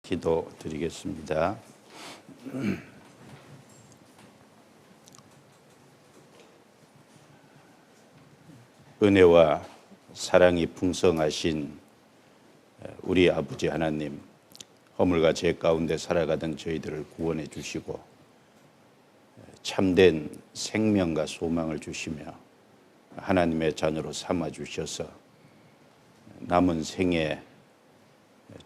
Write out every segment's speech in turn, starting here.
기도 드리겠습니다. 은혜와 사랑이 풍성하신 우리 아버지 하나님, 허물과 죄 가운데 살아가던 저희들을 구원해 주시고 참된 생명과 소망을 주시며 하나님의 자녀로 삼아 주셔서 남은 생에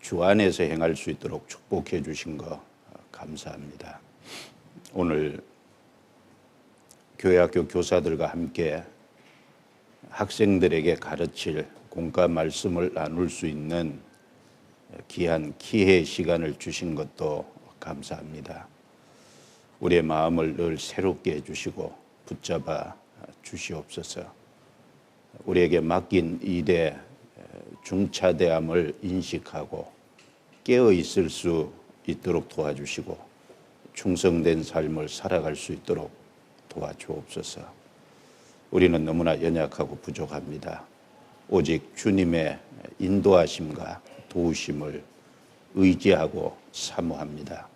주 안에서 행할 수 있도록 축복해 주신 거 감사합니다. 오늘 교회학교 교사들과 함께 학생들에게 가르칠 공과 말씀을 나눌 수 있는 귀한 기회 시간을 주신 것도 감사합니다. 우리의 마음을 늘 새롭게 해주시고 붙잡아 주시옵소서. 우리에게 맡긴 일에 중차대함을 인식하고 깨어 있을 수 있도록 도와주시고 충성된 삶을 살아갈 수 있도록 도와주옵소서. 우리는 너무나 연약하고 부족합니다. 오직 주님의 인도하심과 도우심을 의지하고 사모합니다.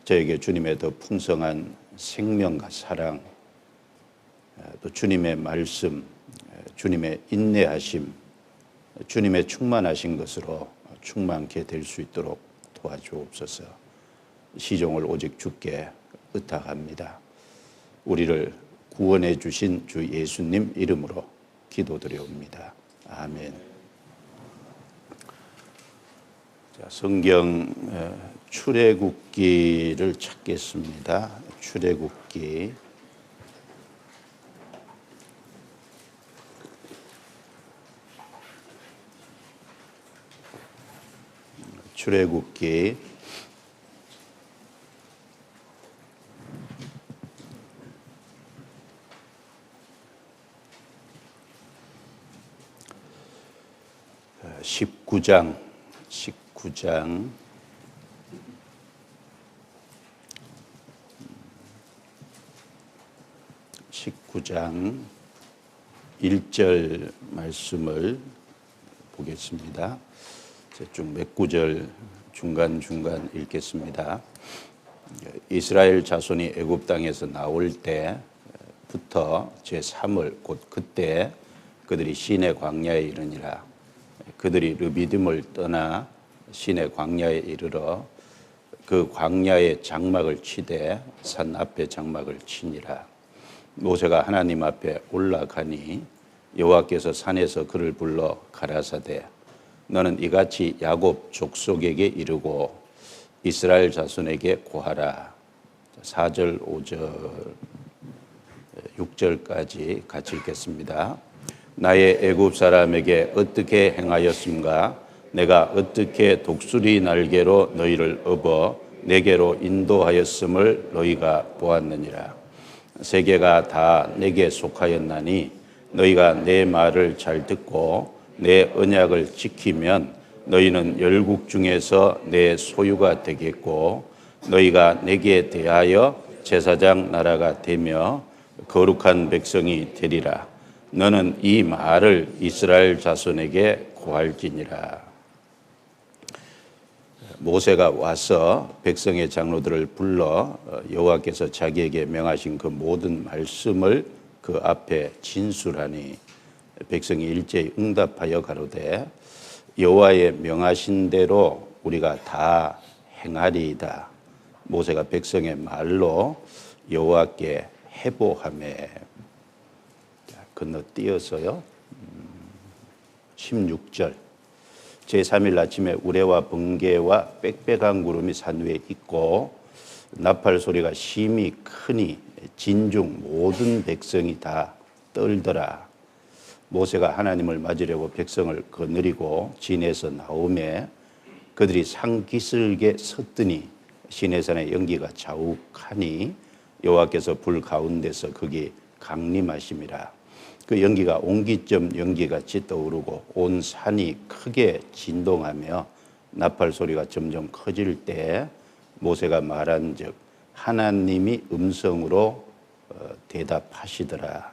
저에게 주님의 더 풍성한 생명과 사랑, 또 주님의 말씀, 주님의 인내하심, 주님의 충만하신 것으로 충만케 될 수 있도록 도와주옵소서. 시종을 오직 주께 의탁합니다. 우리를 구원해 주신 주 예수님 이름으로 기도드려옵니다. 아멘. 자, 성경 출애굽기를 찾겠습니다. 출애굽기 출애굽기 19장 1절 말씀을 보겠습니다. 쭉 몇 구절 중간중간 읽겠습니다. 이스라엘 자손이 애굽 땅에서 나올 때부터 제3월 곧 그때 그들이 시내 광야에 이르니라. 그들이 르비딤을 떠나 시내 광야에 이르러 그 광야에 장막을 치되 산 앞에 장막을 치니라. 모세가 하나님 앞에 올라가니 여호와께서 산에서 그를 불러 가라사대 너는 이같이 야곱 족속에게 이르고 이스라엘 자손에게 고하라. 4절, 5절, 6절까지 같이 읽겠습니다. 나의 애굽 사람에게 어떻게 행하였음가? 내가 어떻게 독수리 날개로 너희를 업어 내게로 인도하였음을 너희가 보았느니라. 세계가 다 내게 속하였나니 너희가 내 말을 잘 듣고 내 언약을 지키면 너희는 열국 중에서 내 소유가 되겠고 너희가 내게 대하여 제사장 나라가 되며 거룩한 백성이 되리라. 너는 이 말을 이스라엘 자손에게 고할지니라. 모세가 와서 백성의 장로들을 불러 여호와께서 자기에게 명하신 그 모든 말씀을 그 앞에 진술하니 백성이 일제히 응답하여 가로되 여호와의 명하신 대로 우리가 다 행하리이다. 모세가 백성의 말로 여호와께 해보하매. 건너뛰어서요 16절 제3일 아침에 우레와 번개와 빽빽한 구름이 산 위에 있고 나팔 소리가 심히 크니 진중 모든 백성이 다 떨더라. 모세가 하나님을 맞으려고 백성을 거느리고 진에서 나오매 그들이 산기슭에 섰더니 시내산의 연기가 자욱하니 여호와께서 불 가운데서 거기 강림하심이라. 그 연기가 옹기점 연기같이 떠오르고 온 산이 크게 진동하며 나팔 소리가 점점 커질 때 모세가 말한즉 하나님이 음성으로 대답하시더라.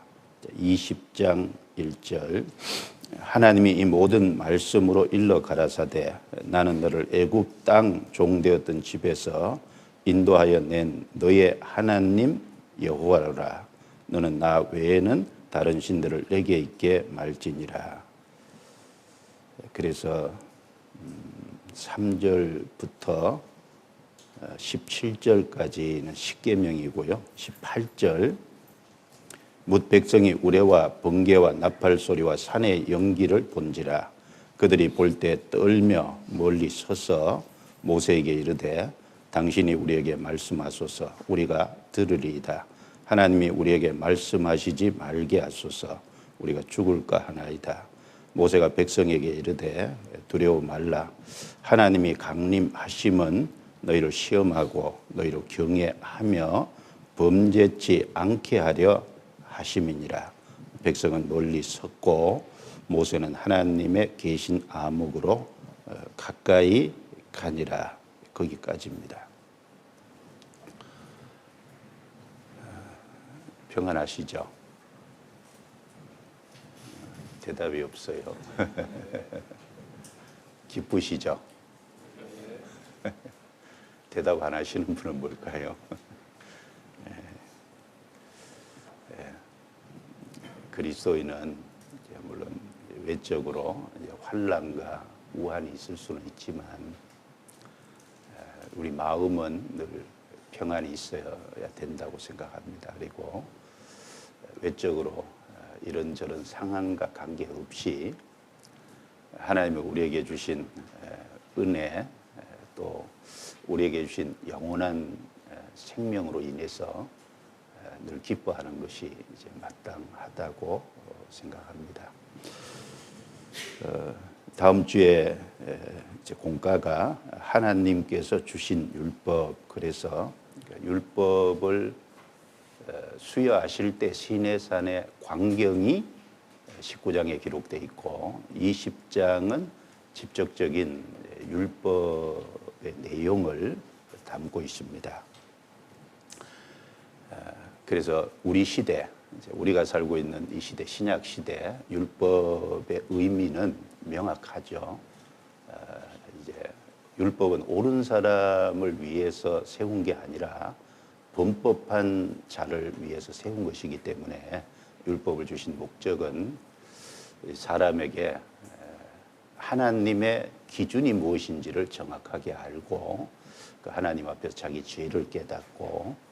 20장 1절 하나님이 이 모든 말씀으로 일러 가라사대 나는 너를 애굽 땅 종되었던 집에서 인도하여 낸 너의 하나님 여호와라. 너는 나 외에는 다른 신들을 내게 있게 말지니라. 그래서 3절부터 17절까지는 십계명이고요. 18절 뭇 백성이 우레와 번개와 나팔 소리와 산의 연기를 본지라. 그들이 볼 때 떨며 멀리 서서 모세에게 이르되 당신이 우리에게 말씀하소서 우리가 들으리이다. 하나님이 우리에게 말씀하시지 말게 하소서 우리가 죽을까 하나이다. 모세가 백성에게 이르되 두려워 말라. 하나님이 강림하심은 너희를 시험하고 너희를 경외하며 범죄치 않게 하려 하심이니라. 백성은 멀리 섰고 모세는 하나님의 계신 암흑으로 가까이 가니라. 거기까지입니다. 평안하시죠? 대답이 없어요. 기쁘시죠? 대답 안 하시는 분은 뭘까요? 그리스도인은 물론 외적으로 환난과 우환이 있을 수는 있지만 우리 마음은 늘 평안이 있어야 된다고 생각합니다. 그리고 외적으로 이런저런 상황과 관계없이 하나님이 우리에게 주신 은혜 또 우리에게 주신 영원한 생명으로 인해서 늘 기뻐하는 것이 이제 마땅하다고 생각합니다. 다음 주에 이제 공과가 하나님께서 주신 율법, 그래서 율법을 수여하실 때 시내산의 광경이 19장에 기록되어 있고 20장은 직접적인 율법의 내용을 담고 있습니다. 그래서 우리 시대, 우리가 살고 있는 이 시대, 신약 시대 율법의 의미는 명확하죠. 이제 율법은 옳은 사람을 위해서 세운 게 아니라 범법한 자를 위해서 세운 것이기 때문에 율법을 주신 목적은 사람에게 하나님의 기준이 무엇인지를 정확하게 알고 그 하나님 앞에서 자기 죄를 깨닫고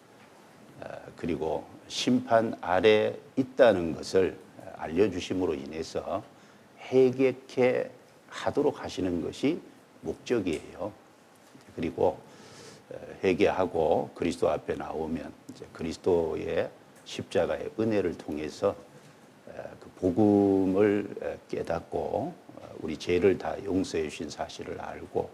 그리고 심판 아래 있다는 것을 알려주심으로 인해서 회개케 하도록 하시는 것이 목적이에요. 그리고 회개하고 그리스도 앞에 나오면 이제 그리스도의 십자가의 은혜를 통해서 그 복음을 깨닫고 우리 죄를 다 용서해 주신 사실을 알고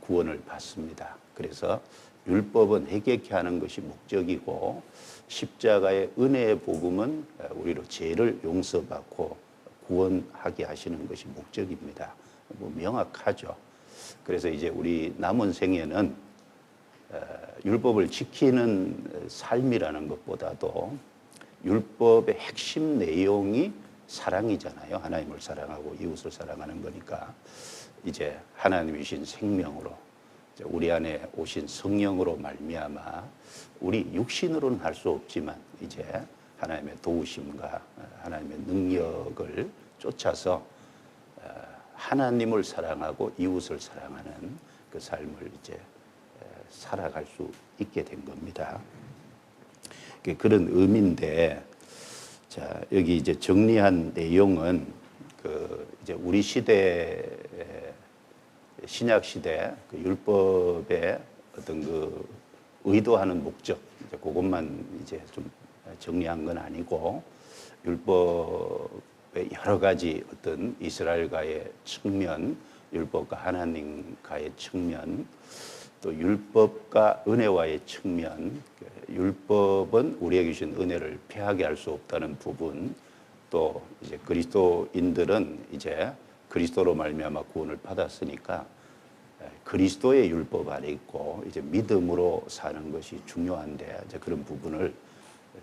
구원을 받습니다. 그래서 율법은 회개케 하는 것이 목적이고 십자가의 은혜의 복음은 우리로 죄를 용서받고 구원하게 하시는 것이 목적입니다. 뭐 명확하죠. 그래서 이제 우리 남은 생에는 율법을 지키는 삶이라는 것보다도 율법의 핵심 내용이 사랑이잖아요. 하나님을 사랑하고 이웃을 사랑하는 거니까 이제 하나님이 주신 생명으로 우리 안에 오신 성령으로 말미암아 우리 육신으로는 할 수 없지만 이제 하나님의 도우심과 하나님의 능력을 쫓아서 하나님을 사랑하고 이웃을 사랑하는 그 삶을 이제 살아갈 수 있게 된 겁니다. 그런 의미인데, 자 여기 이제 정리한 내용은 그 이제 우리 시대 신약 시대 그 율법의 어떤 그 의도하는 목적 이제 그것만 이제 좀 정리한 건 아니고 율법의 여러 가지 어떤 이스라엘과의 측면, 율법과 하나님과의 측면, 또 율법과 은혜와의 측면, 율법은 우리에게 주신 은혜를 패하게 할 수 없다는 부분, 또 이제 그리스도인들은 이제 그리스도로 말미암아 구원을 받았으니까 그리스도의 율법 아래 있고 이제 믿음으로 사는 것이 중요한데 이제 그런 부분을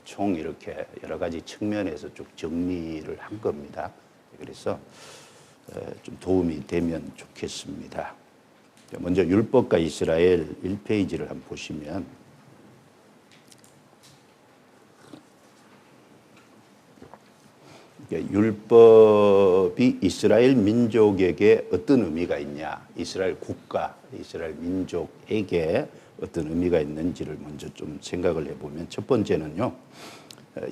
총 이렇게 여러 가지 측면에서 쭉 정리를 한 겁니다. 그래서 좀 도움이 되면 좋겠습니다. 먼저 율법과 이스라엘 1페이지를 한번 보시면 율법이 이스라엘 민족에게 어떤 의미가 있냐, 이스라엘 국가, 이스라엘 민족에게 어떤 의미가 있는지를 먼저 좀 생각을 해보면, 첫 번째는요,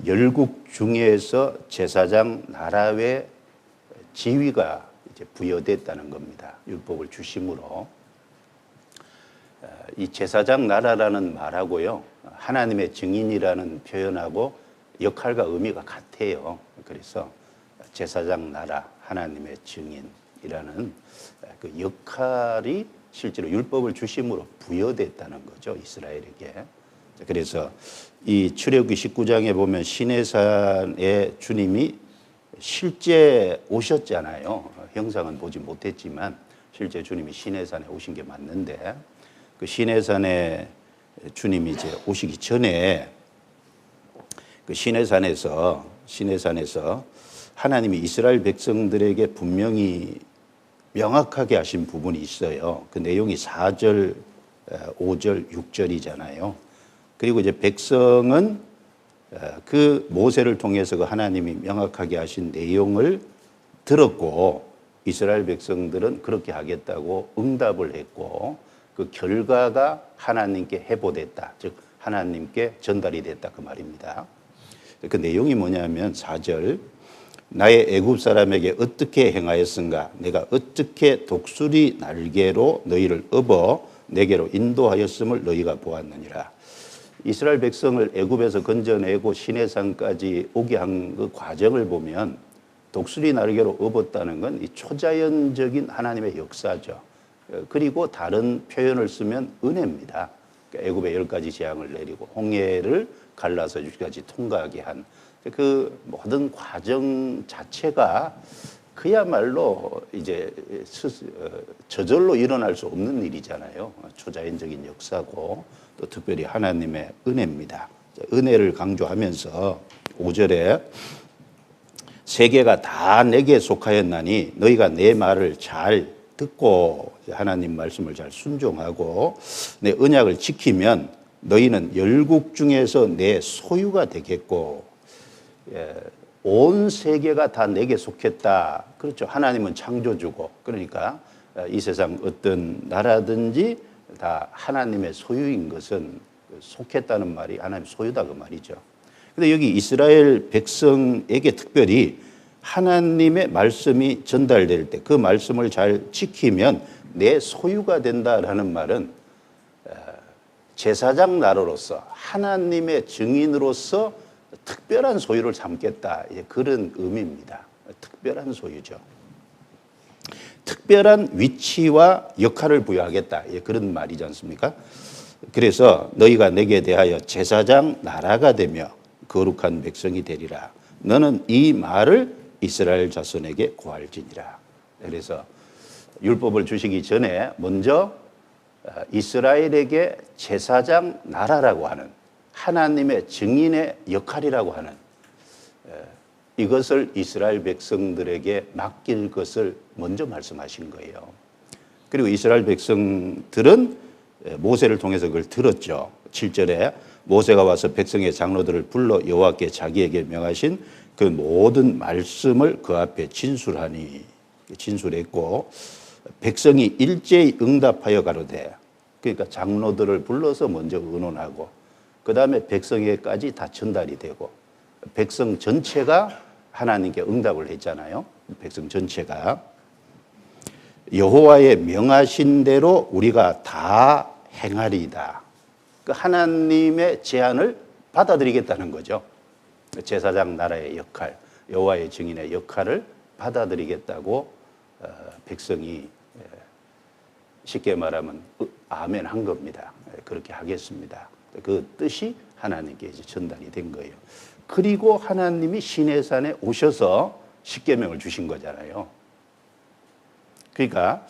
열국 중에서 제사장 나라의 지위가 이제 부여됐다는 겁니다. 율법을 주심으로. 이 제사장 나라라는 말하고요, 하나님의 증인이라는 표현하고 역할과 의미가 같아요. 그래서 제사장 나라, 하나님의 증인이라는 그 역할이 실제로 율법을 주심으로 부여됐다는 거죠, 이스라엘에게. 그래서 이 출애굽기 19장에 보면 시내산에 주님이 실제 오셨잖아요. 형상은 보지 못했지만 실제 주님이 시내산에 오신 게 맞는데, 그 시내산에 주님이 이제 오시기 전에 그 시내산에서 하나님이 이스라엘 백성들에게 분명히 명확하게 하신 부분이 있어요. 그 내용이 4절, 5절, 6절이잖아요. 그리고 이제 백성은 그 모세를 통해서 그 하나님이 명확하게 하신 내용을 들었고, 이스라엘 백성들은 그렇게 하겠다고 응답을 했고, 그 결과가 하나님께 해보됐다, 즉 하나님께 전달이 됐다, 그 말입니다. 그 내용이 뭐냐면 4절, 나의 애굽 사람에게 어떻게 행하였은가, 내가 어떻게 독수리 날개로 너희를 업어 내게로 인도하였음을 너희가 보았느니라. 이스라엘 백성을 애굽에서 건져내고 시내산까지 오게 한 그 과정을 보면 독수리 날개로 업었다는 건 이 초자연적인 하나님의 역사죠. 그리고 다른 표현을 쓰면 은혜입니다. 애굽에 10가지 재앙을 내리고 홍해를 갈라서 6가지 통과하게 한 그 모든 과정 자체가 그야말로 이제 저절로 일어날 수 없는 일이잖아요. 초자연적인 역사고 또 특별히 하나님의 은혜입니다. 은혜를 강조하면서 5절에 세계가 다 내게 속하였나니 너희가 내 말을 잘 듣고 하나님 말씀을 잘 순종하고 내 언약을 지키면 너희는 열국 중에서 내 소유가 되겠고, 온 세계가 다 내게 속했다. 그렇죠. 하나님은 창조주고, 그러니까 이 세상 어떤 나라든지 다 하나님의 소유인 것은 속했다는 말이 하나님의 소유다, 그 말이죠. 근데 여기 이스라엘 백성에게 특별히 하나님의 말씀이 전달될 때 그 말씀을 잘 지키면 내 소유가 된다라는 말은 제사장 나라로서 하나님의 증인으로서 특별한 소유를 삼겠다, 그런 의미입니다. 특별한 소유죠. 특별한 위치와 역할을 부여하겠다, 그런 말이지 않습니까? 그래서 너희가 내게 대하여 제사장 나라가 되며 거룩한 백성이 되리라. 너는 이 말을 이스라엘 자손에게 고할지니라. 그래서 율법을 주시기 전에 먼저 이스라엘에게 제사장 나라라고 하는 하나님의 증인의 역할이라고 하는 이것을 이스라엘 백성들에게 맡길 것을 먼저 말씀하신 거예요. 그리고 이스라엘 백성들은 모세를 통해서 그걸 들었죠. 7절에 모세가 와서 백성의 장로들을 불러 여호와께 자기에게 명하신 그 모든 말씀을 그 앞에 진술했고, 백성이 일제히 응답하여 가로되, 그러니까 장로들을 불러서 먼저 의논하고 그 다음에 백성에게까지 다 전달이 되고, 백성 전체가 하나님께 응답을 했잖아요. 백성 전체가 여호와의 명하신 대로 우리가 다 행하리이다. 그 하나님의 제안을 받아들이겠다는 거죠. 제사장 나라의 역할, 여호와의 증인의 역할을 받아들이겠다고 백성이 쉽게 말하면 아멘 한 겁니다. 그렇게 하겠습니다. 그 뜻이 하나님께 이제 전달이 된 거예요. 그리고 하나님이 시내산에 오셔서 십계명을 주신 거잖아요. 그러니까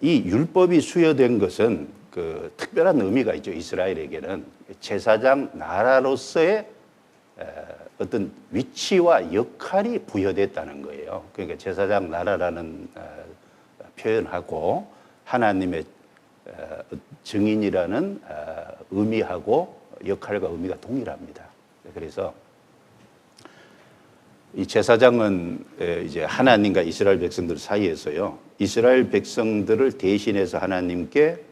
이 율법이 수여된 것은 그 특별한 의미가 있죠. 이스라엘에게는 제사장 나라로서의 어떤 위치와 역할이 부여됐다는 거예요. 그러니까 제사장 나라라는 표현하고 하나님의 증인이라는 의미하고 역할과 의미가 동일합니다. 그래서 이 제사장은 이제 하나님과 이스라엘 백성들 사이에서요, 이스라엘 백성들을 대신해서 하나님께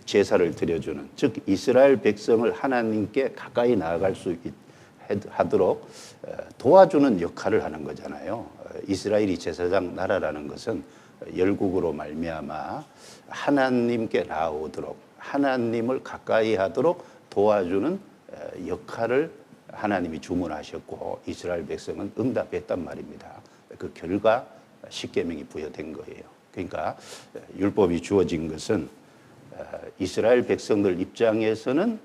제사를 드려주는, 즉 이스라엘 백성을 하나님께 가까이 나아갈 수 하도록 도와주는 역할을 하는 거잖아요. 이스라엘이 제사장 나라라는 것은 열국으로 말미암아 하나님께 나아오도록, 하나님을 가까이 하도록 도와주는 역할을 하나님이 주문하셨고 이스라엘 백성은 응답했단 말입니다. 그 결과 십계명이 부여된 거예요. 그러니까 율법이 주어진 것은 이스라엘 백성들 입장에서는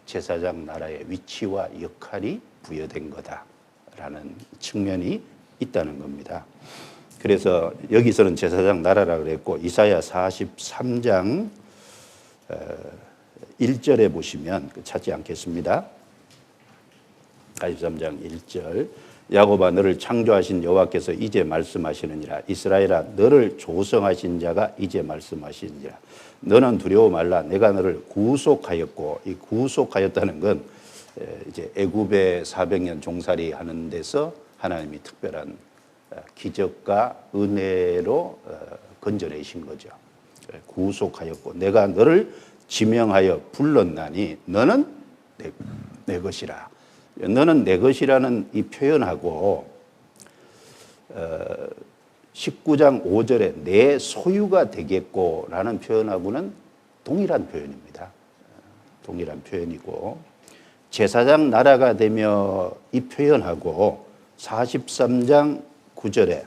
제사장 나라의 위치와 역할이 부여된 거다라는 측면이 있다는 겁니다. 그래서 여기서는 제사장 나라라고 그랬고 이사야 43장 1절에 보시면 찾지 않겠습니다. 43장 1절 야곱아 너를 창조하신 여호와께서 이제 말씀하시느니라 이스라엘아 너를 조성하신 자가 이제 말씀하시느니라 너는 두려워 말라 내가 너를 구속하였고 이 구속하였다는 건 이제 애굽에 400년 종살이 하는 데서 하나님이 특별한 기적과 은혜로 건져내신 거죠. 구속하였고 내가 너를 지명하여 불렀나니 너는 내 것이라. 너는 내 것이라는 이 표현하고 19장 5절에 내 소유가 되겠고라는 표현하고는 동일한 표현입니다. 동일한 표현이고 제사장 나라가 되며 이 표현하고 43장 9절에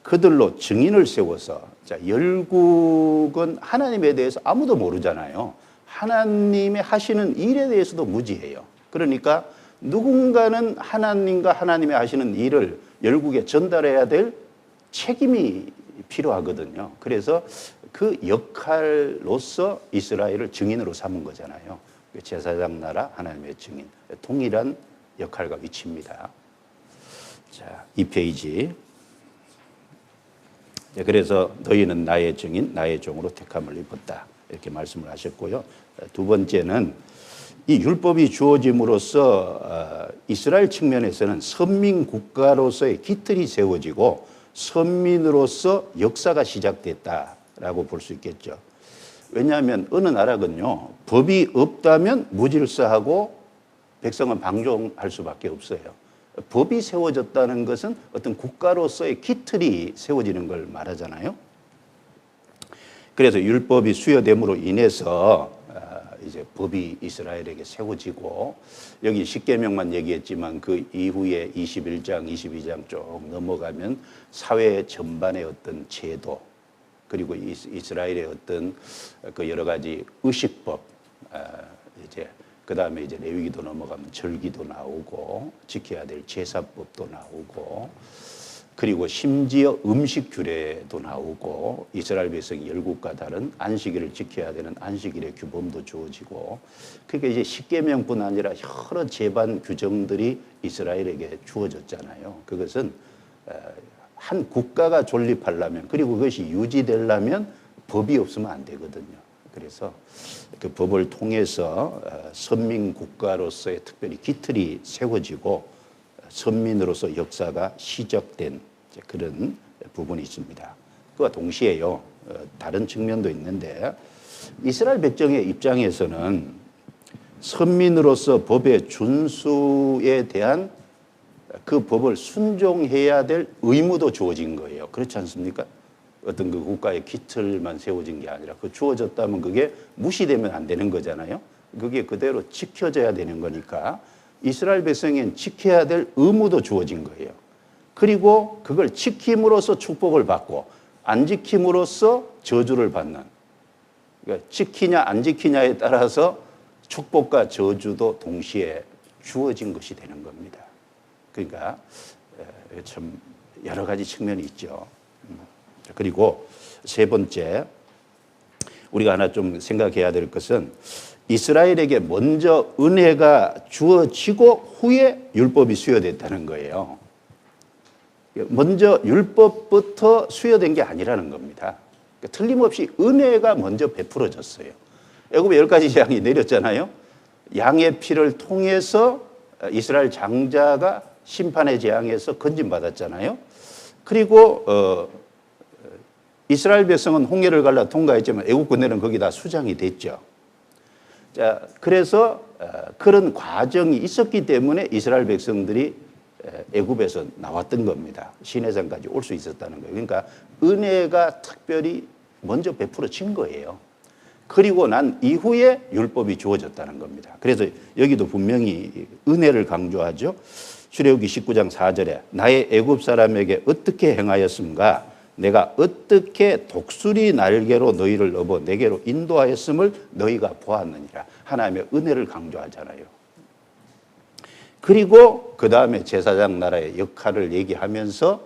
그들로 증인을 세워서 자, 열국은 하나님에 대해서 아무도 모르잖아요. 하나님의 하시는 일에 대해서도 무지해요. 그러니까 누군가는 하나님과 하나님의 하시는 일을 열국에 전달해야 될 책임이 필요하거든요. 그래서 그 역할로서 이스라엘을 증인으로 삼은 거잖아요. 제사장 나라 하나님의 증인, 동일한 역할과 위치입니다. 자, 2페이지. 그래서 너희는 나의 증인, 나의 종으로 택함을 입었다. 이렇게 말씀을 하셨고요. 두 번째는 이 율법이 주어짐으로써 이스라엘 측면에서는 선민 국가로서의 기틀이 세워지고 선민으로서 역사가 시작됐다라고 볼 수 있겠죠. 왜냐하면 어느 나라건요, 법이 없다면 무질서하고 백성은 방종할 수밖에 없어요. 법이 세워졌다는 것은 어떤 국가로서의 기틀이 세워지는 걸 말하잖아요. 그래서 율법이 수여됨으로 인해서 이제 법이 이스라엘에게 세워지고 여기 십계명만 얘기했지만 그 이후에 21장, 22장 쭉 넘어가면 사회 전반의 어떤 제도 그리고 이스라엘의 어떤 그 여러 가지 의식법 이제 그 다음에 이제 레위기도 넘어가면 절기도 나오고 지켜야 될 제사법도 나오고 그리고 심지어 음식 규례도 나오고 이스라엘 백성이 열국과 다른 안식일을 지켜야 되는 안식일의 규범도 주어지고 그러니까 이제 십계명뿐 아니라 여러 제반 규정들이 이스라엘에게 주어졌잖아요. 그것은 한 국가가 존립하려면 그리고 그것이 유지되려면 법이 없으면 안 되거든요. 그래서 그 법을 통해서 선민 국가로서의 특별히 기틀이 세워지고 선민으로서 역사가 시작된 그런 부분이 있습니다. 그와 동시에요, 다른 측면도 있는데 이스라엘 백성의 입장에서는 선민으로서 법의 준수에 대한 그 법을 순종해야 될 의무도 주어진 거예요. 그렇지 않습니까? 어떤 그 국가의 기틀만 세워진 게 아니라 그 주어졌다면 그게 무시되면 안 되는 거잖아요. 그게 그대로 지켜져야 되는 거니까 이스라엘 백성엔 지켜야 될 의무도 주어진 거예요. 그리고 그걸 지킴으로써 축복을 받고 안 지킴으로써 저주를 받는. 그러니까 지키냐 안 지키냐에 따라서 축복과 저주도 동시에 주어진 것이 되는 겁니다. 그러니까 참 여러 가지 측면이 있죠. 그리고 세 번째 우리가 하나 좀 생각해야 될 것은 이스라엘에게 먼저 은혜가 주어지고 후에 율법이 수여됐다는 거예요. 먼저 율법부터 수여된 게 아니라는 겁니다. 그러니까 틀림없이 은혜가 먼저 베풀어졌어요. 애굽에 10가지 재앙이 내렸잖아요. 양의 피를 통해서 이스라엘 장자가 심판의 재앙에서 건진받았잖아요. 그리고 이스라엘 백성은 홍해를 갈라 통과했지만 애국 군대는 거기다 수장이 됐죠. 자, 그래서 그런 과정이 있었기 때문에 이스라엘 백성들이 애굽에서 나왔던 겁니다. 시내산까지 올 수 있었다는 거예요. 그러니까 은혜가 특별히 먼저 베풀어진 거예요. 그리고 난 이후에 율법이 주어졌다는 겁니다. 그래서 여기도 분명히 은혜를 강조하죠. 출애굽기 19장 4절에 나의 애굽 사람에게 어떻게 행하였음가? 내가 어떻게 독수리 날개로 너희를 업어 내게로 인도하였음을 너희가 보았느니라. 하나님의 은혜를 강조하잖아요. 그리고 그 다음에 제사장 나라의 역할을 얘기하면서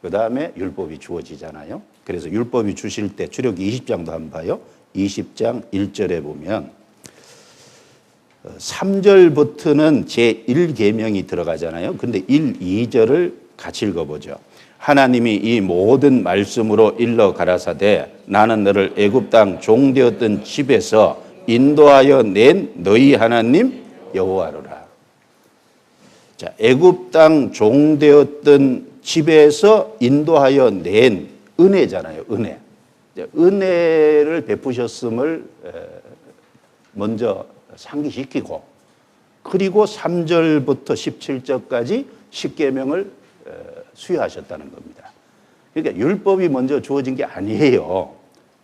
그 다음에 율법이 주어지잖아요. 그래서 율법이 주실 때 출애굽기 20장도 한번 봐요. 20장 1절에 보면 3절부터는 제1계명이 들어가잖아요. 근데 1, 2절을 같이 읽어보죠. 하나님이 이 모든 말씀으로 일러 가라사대 나는 너를 애굽 땅 종되었던 집에서 인도하여 낸 너희 하나님 여호와로라. 자, 애굽 땅 종되었던 집에서 인도하여 낸 은혜잖아요. 은혜. 은혜를 베푸셨음을 먼저 상기시키고 그리고 3절부터 17절까지 십계명을 수여하셨다는 겁니다. 그러니까 율법이 먼저 주어진 게 아니에요.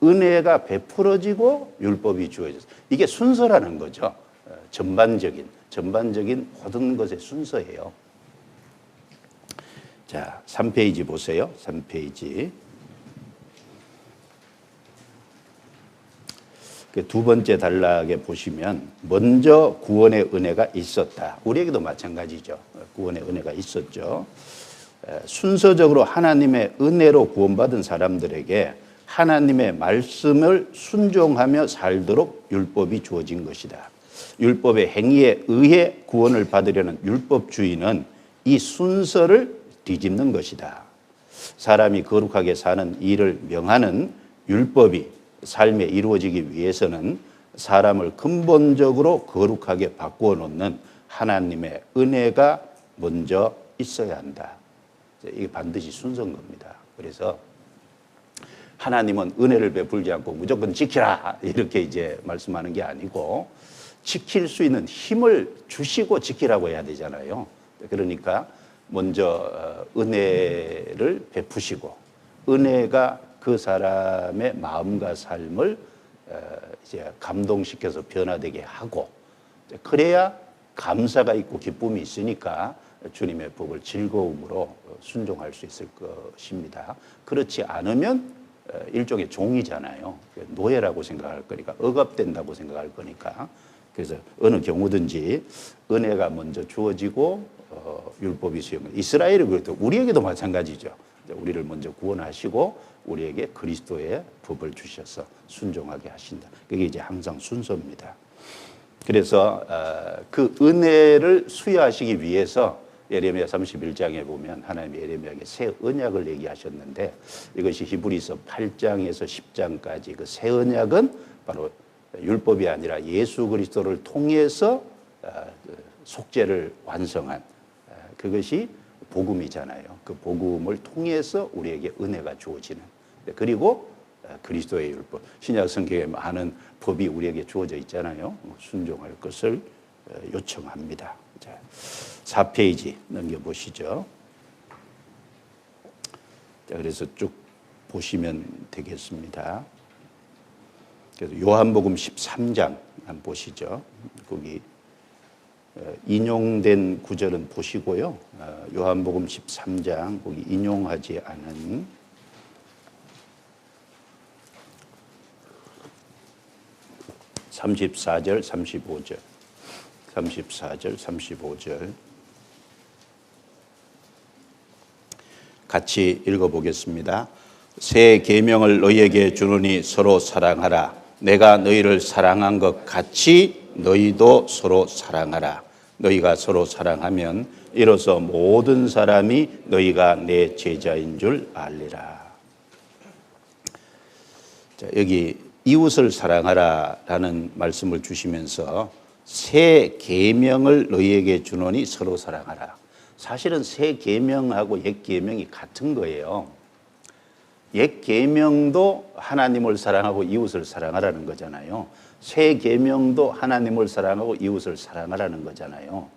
은혜가 베풀어지고 율법이 주어졌어요. 이게 순서라는 거죠. 전반적인 모든 것의 순서예요. 자, 3페이지 보세요. 3페이지. 그 두 번째 단락에 보시면 먼저 구원의 은혜가 있었다. 우리에게도 마찬가지죠. 구원의 은혜가 있었죠. 순서적으로 하나님의 은혜로 구원받은 사람들에게 하나님의 말씀을 순종하며 살도록 율법이 주어진 것이다. 율법의 행위에 의해 구원을 받으려는 율법주의는 이 순서를 뒤집는 것이다. 사람이 거룩하게 사는 일을 명하는 율법이 삶에 이루어지기 위해서는 사람을 근본적으로 거룩하게 바꾸어 놓는 하나님의 은혜가 먼저 있어야 한다. 이게 반드시 순서인 겁니다. 그래서 하나님은 은혜를 베풀지 않고 무조건 지키라 이렇게 이제 말씀하는 게 아니고 지킬 수 있는 힘을 주시고 지키라고 해야 되잖아요. 그러니까 먼저 은혜를 베푸시고 은혜가 그 사람의 마음과 삶을 이제 감동시켜서 변화되게 하고 그래야 감사가 있고 기쁨이 있으니까 주님의 법을 즐거움으로 순종할 수 있을 것입니다. 그렇지 않으면 일종의 종이잖아요. 노예라고 생각할 거니까 억압된다고 생각할 거니까 그래서 어느 경우든지 은혜가 먼저 주어지고 율법이 수용. 이스라엘이 그래도 우리에게도 마찬가지죠. 우리를 먼저 구원하시고 우리에게 그리스도의 법을 주셔서 순종하게 하신다. 그게 이제 항상 순서입니다. 그래서 그 은혜를 수여하시기 위해서 예레미야 31장에 보면 하나님이 예레미야에게 새 언약을 얘기하셨는데 이것이 히브리서 8장에서 10장까지 그 새 언약은 바로 율법이 아니라 예수 그리스도를 통해서 속죄를 완성한 그것이 복음이잖아요. 그 복음을 통해서 우리에게 은혜가 주어지는 그리고 그리스도의 율법 신약 성경에 많은 법이 우리에게 주어져 있잖아요. 순종할 것을 요청합니다. 자, 4페이지 넘겨보시죠. 자, 그래서 쭉 보시면 되겠습니다. 그래서 요한복음 13장 한번 보시죠. 거기 인용된 구절은 보시고요. 요한복음 13장 거기 인용하지 않은 34절, 35절, 34절, 35절 같이 읽어보겠습니다. 새 계명을 너희에게 주노니 서로 사랑하라. 내가 너희를 사랑한 것 같이 너희도 서로 사랑하라. 너희가 서로 사랑하면 이로써 모든 사람이 너희가 내 제자인 줄 알리라. 자, 여기 이웃을 사랑하라라는 말씀을 주시면서 새 계명을 너희에게 주노니 서로 사랑하라. 사실은 새 계명하고 옛 계명이 같은 거예요. 옛 계명도 하나님을 사랑하고 이웃을 사랑하라는 거잖아요. 새 계명도 하나님을 사랑하고 이웃을 사랑하라는 거잖아요.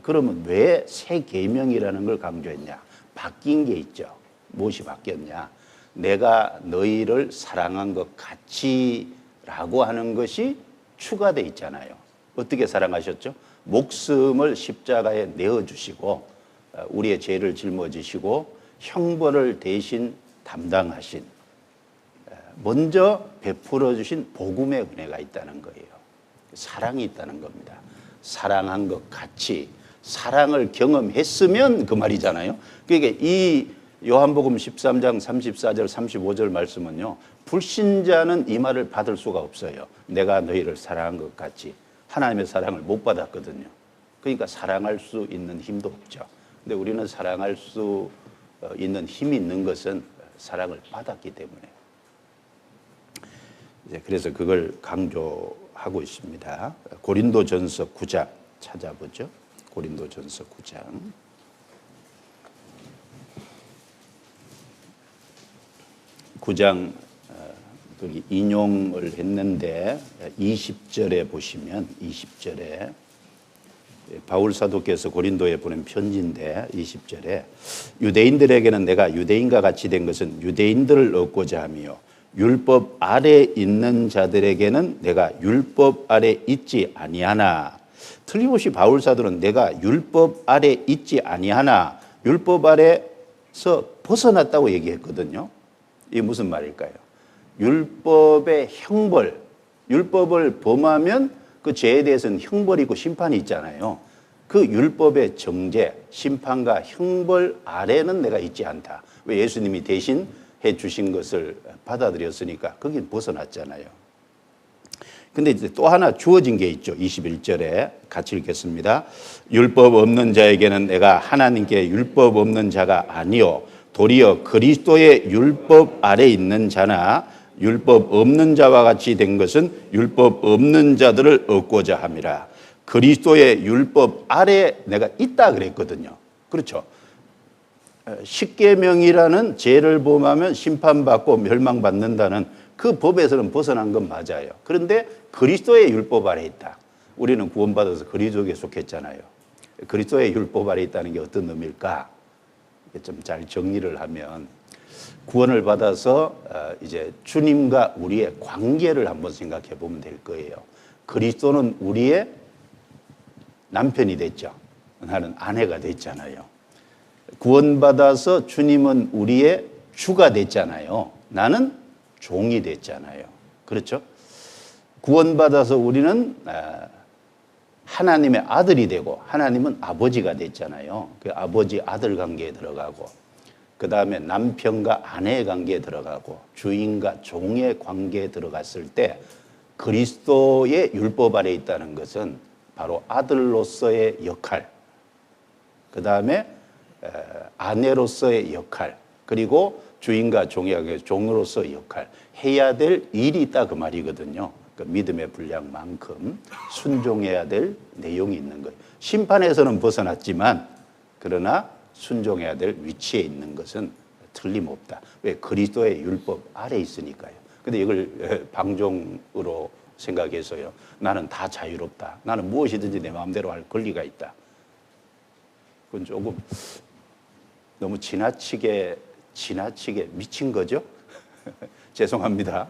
그러면 왜 새 계명이라는 걸 강조했냐? 바뀐 게 있죠. 무엇이 바뀌었냐? 내가 너희를 사랑한 것 같이라고 하는 것이 추가돼 있잖아요. 어떻게 사랑하셨죠? 목숨을 십자가에 내어주시고 우리의 죄를 짊어지시고 형벌을 대신 담당하신, 먼저 베풀어 주신 복음의 은혜가 있다는 거예요. 사랑이 있다는 겁니다. 사랑한 것 같이 사랑을 경험했으면 그 말이잖아요. 그러니까 이 요한복음 13장 34절 35절 말씀은요, 불신자는 이 말을 받을 수가 없어요. 내가 너희를 사랑한 것 같이. 하나님의 사랑을 못 받았거든요. 그러니까 사랑할 수 있는 힘도 없죠. 근데 우리는 사랑할 수 있는 힘이 있는 것은 사랑을 받았기 때문에. 이제 그래서 그걸 강조하고 있습니다. 고린도전서 9장 찾아보죠. 고린도전서 9장. 거기 인용을 했는데 20절에 보시면 20절에 바울 사도께서 고린도에 보낸 편지인데 20절에 유대인들에게는 내가 유대인과 같이 된 것은 유대인들을 얻고자 하며 율법 아래 있는 자들에게는 내가 율법 아래 있지 아니하나. 틀림없이 바울 사도는 내가 율법 아래 있지 아니하나 율법 아래서 벗어났다고 얘기했거든요. 이게 무슨 말일까요? 율법의 형벌, 율법을 범하면 그 죄에 대해서는 형벌이 있고 심판이 있잖아요. 그 율법의 정죄, 심판과 형벌 아래는 내가 있지 않다. 왜? 예수님이 대신 해 주신 것을 받아들였으니까 거긴 벗어났잖아요. 근데 이제 또 하나 주어진 게 있죠. 21절에 같이 읽겠습니다. 율법 없는 자에게는 내가 하나님께 율법 없는 자가 아니요 도리어 그리스도의 율법 아래 있는 자나 율법 없는 자와 같이 된 것은 율법 없는 자들을 얻고자 함이라. 그리스도의 율법 아래 내가 있다 그랬거든요. 그렇죠. 십계명이라는 죄를 범하면 심판받고 멸망받는다는 그 법에서는 벗어난 건 맞아요. 그런데 그리스도의 율법 아래 있다. 우리는 구원받아서 그리스도에 속했잖아요. 그리스도의 율법 아래 있다는 게 어떤 의미일까? 좀 잘 정리를 하면 구원을 받아서 이제 주님과 우리의 관계를 한번 생각해 보면 될 거예요. 그리스도는 우리의 남편이 됐죠. 나는 아내가 됐잖아요. 구원받아서 주님은 우리의 주가 됐잖아요. 나는 종이 됐잖아요. 그렇죠? 구원받아서 우리는 하나님의 아들이 되고 하나님은 아버지가 됐잖아요. 그 아버지 아들 관계에 들어가고 그 다음에 남편과 아내의 관계에 들어가고 주인과 종의 관계에 들어갔을 때 그리스도의 율법 아래 있다는 것은 바로 아들로서의 역할, 그 다음에 아내로서의 역할, 그리고 주인과 종의 관계, 종으로서의 역할, 해야 될 일이 있다 그 말이거든요. 그 믿음의 분량만큼 순종해야 될 내용이 있는 거예요. 심판에서는 벗어났지만 그러나 순종해야 될 위치에 있는 것은 틀림없다. 왜? 그리스도의 율법 아래 있으니까요. 근데 이걸 방종으로 생각해서요. 나는 다 자유롭다. 나는 무엇이든지 내 마음대로 할 권리가 있다. 그건 조금 너무 지나치게 미친 거죠? 죄송합니다.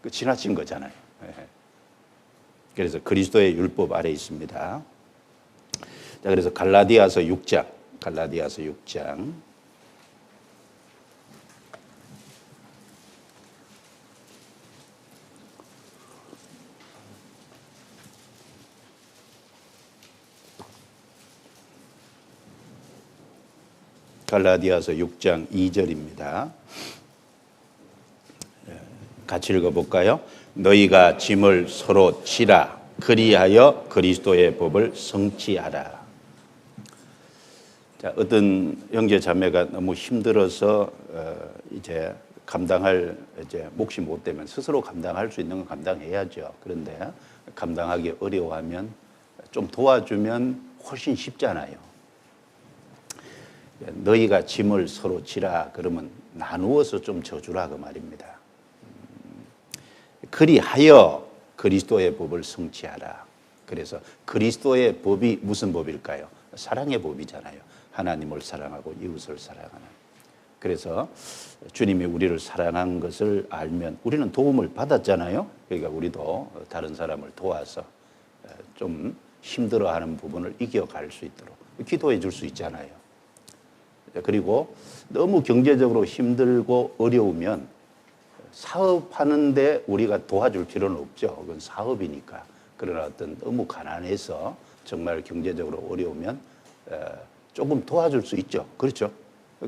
그 지나친 거잖아요. 그래서 그리스도의 율법 아래 있습니다. 자, 그래서 갈라디아서 6장. 갈라디아서 6장. 갈라디아서 6장 2절입니다. 같이 읽어볼까요? 너희가 짐을 서로 지라. 그리하여 그리스도의 법을 성취하라. 자, 어떤 형제 자매가 너무 힘들어서 이제 감당할 몫이 못 되면 스스로 감당할 수 있는 건 감당해야죠. 그런데 감당하기 어려워하면 좀 도와주면 훨씬 쉽잖아요. 너희가 짐을 서로 지라 그러면 나누어서 좀 져주라 그 말입니다. 그리하여 그리스도의 법을 성취하라. 그래서 그리스도의 법이 무슨 법일까요? 사랑의 법이잖아요. 하나님을 사랑하고 이웃을 사랑하는. 그래서 주님이 우리를 사랑한 것을 알면 우리는 도움을 받았잖아요. 그러니까 우리도 다른 사람을 도와서 좀 힘들어하는 부분을 이겨갈 수 있도록 기도해 줄 수 있잖아요. 그리고 너무 경제적으로 힘들고 어려우면 사업하는데 우리가 도와줄 필요는 없죠. 그건 사업이니까. 그러나 어떤 너무 가난해서 정말 경제적으로 어려우면 조금 도와줄 수 있죠. 그렇죠?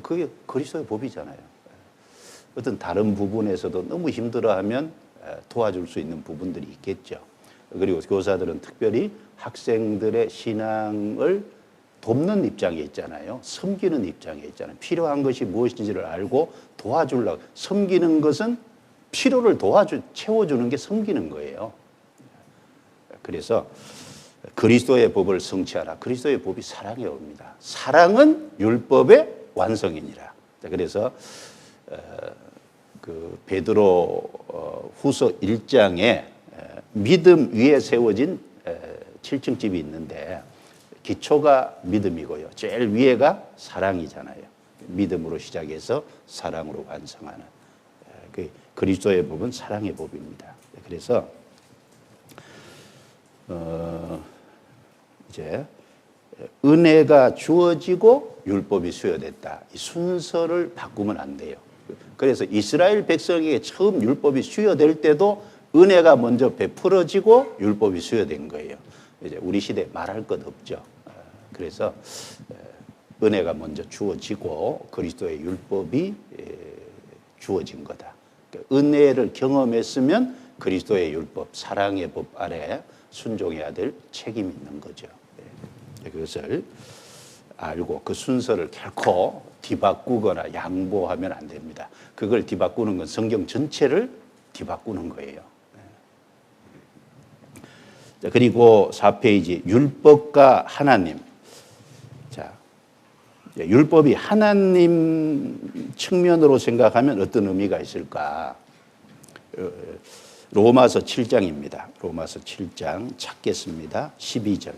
그게 그리스도의 법이잖아요. 어떤 다른 부분에서도 너무 힘들어하면 도와줄 수 있는 부분들이 있겠죠. 그리고 교사들은 특별히 학생들의 신앙을 돕는 입장에 있잖아요. 섬기는 입장에 있잖아요. 필요한 것이 무엇인지를 알고 도와주려고. 섬기는 것은 필요를 채워주는 게 섬기는 거예요. 그래서 그리스도의 법을 성취하라. 그리스도의 법이 사랑에 옵니다. 사랑은 율법의 완성이니라. 그래서 그 베드로 후서 1장에 믿음 위에 세워진 7층 집이 있는데 기초가 믿음이고요. 제일 위에가 사랑이잖아요. 믿음으로 시작해서 사랑으로 완성하는. 그리스도의 법은 사랑의 법입니다. 그래서 이제 은혜가 주어지고 율법이 수여됐다. 이 순서를 바꾸면 안 돼요. 그래서 이스라엘 백성에게 처음 율법이 수여될 때도 은혜가 먼저 베풀어지고 율법이 수여된 거예요. 이제 우리 시대에 말할 것 없죠. 그래서 은혜가 먼저 주어지고 그리스도의 율법이 주어진 거다. 은혜를 경험했으면 그리스도의 율법, 사랑의 법 아래 순종해야 될 책임이 있는 거죠. 그것을 알고 그 순서를 결코 뒤바꾸거나 양보하면 안 됩니다. 그걸 뒤바꾸는 건 성경 전체를 뒤바꾸는 거예요. 그리고 4페이지 율법과 하나님. 자, 율법이 하나님 측면으로 생각하면 어떤 의미가 있을까? 로마서 7장입니다. 로마서 7장 찾겠습니다. 12절.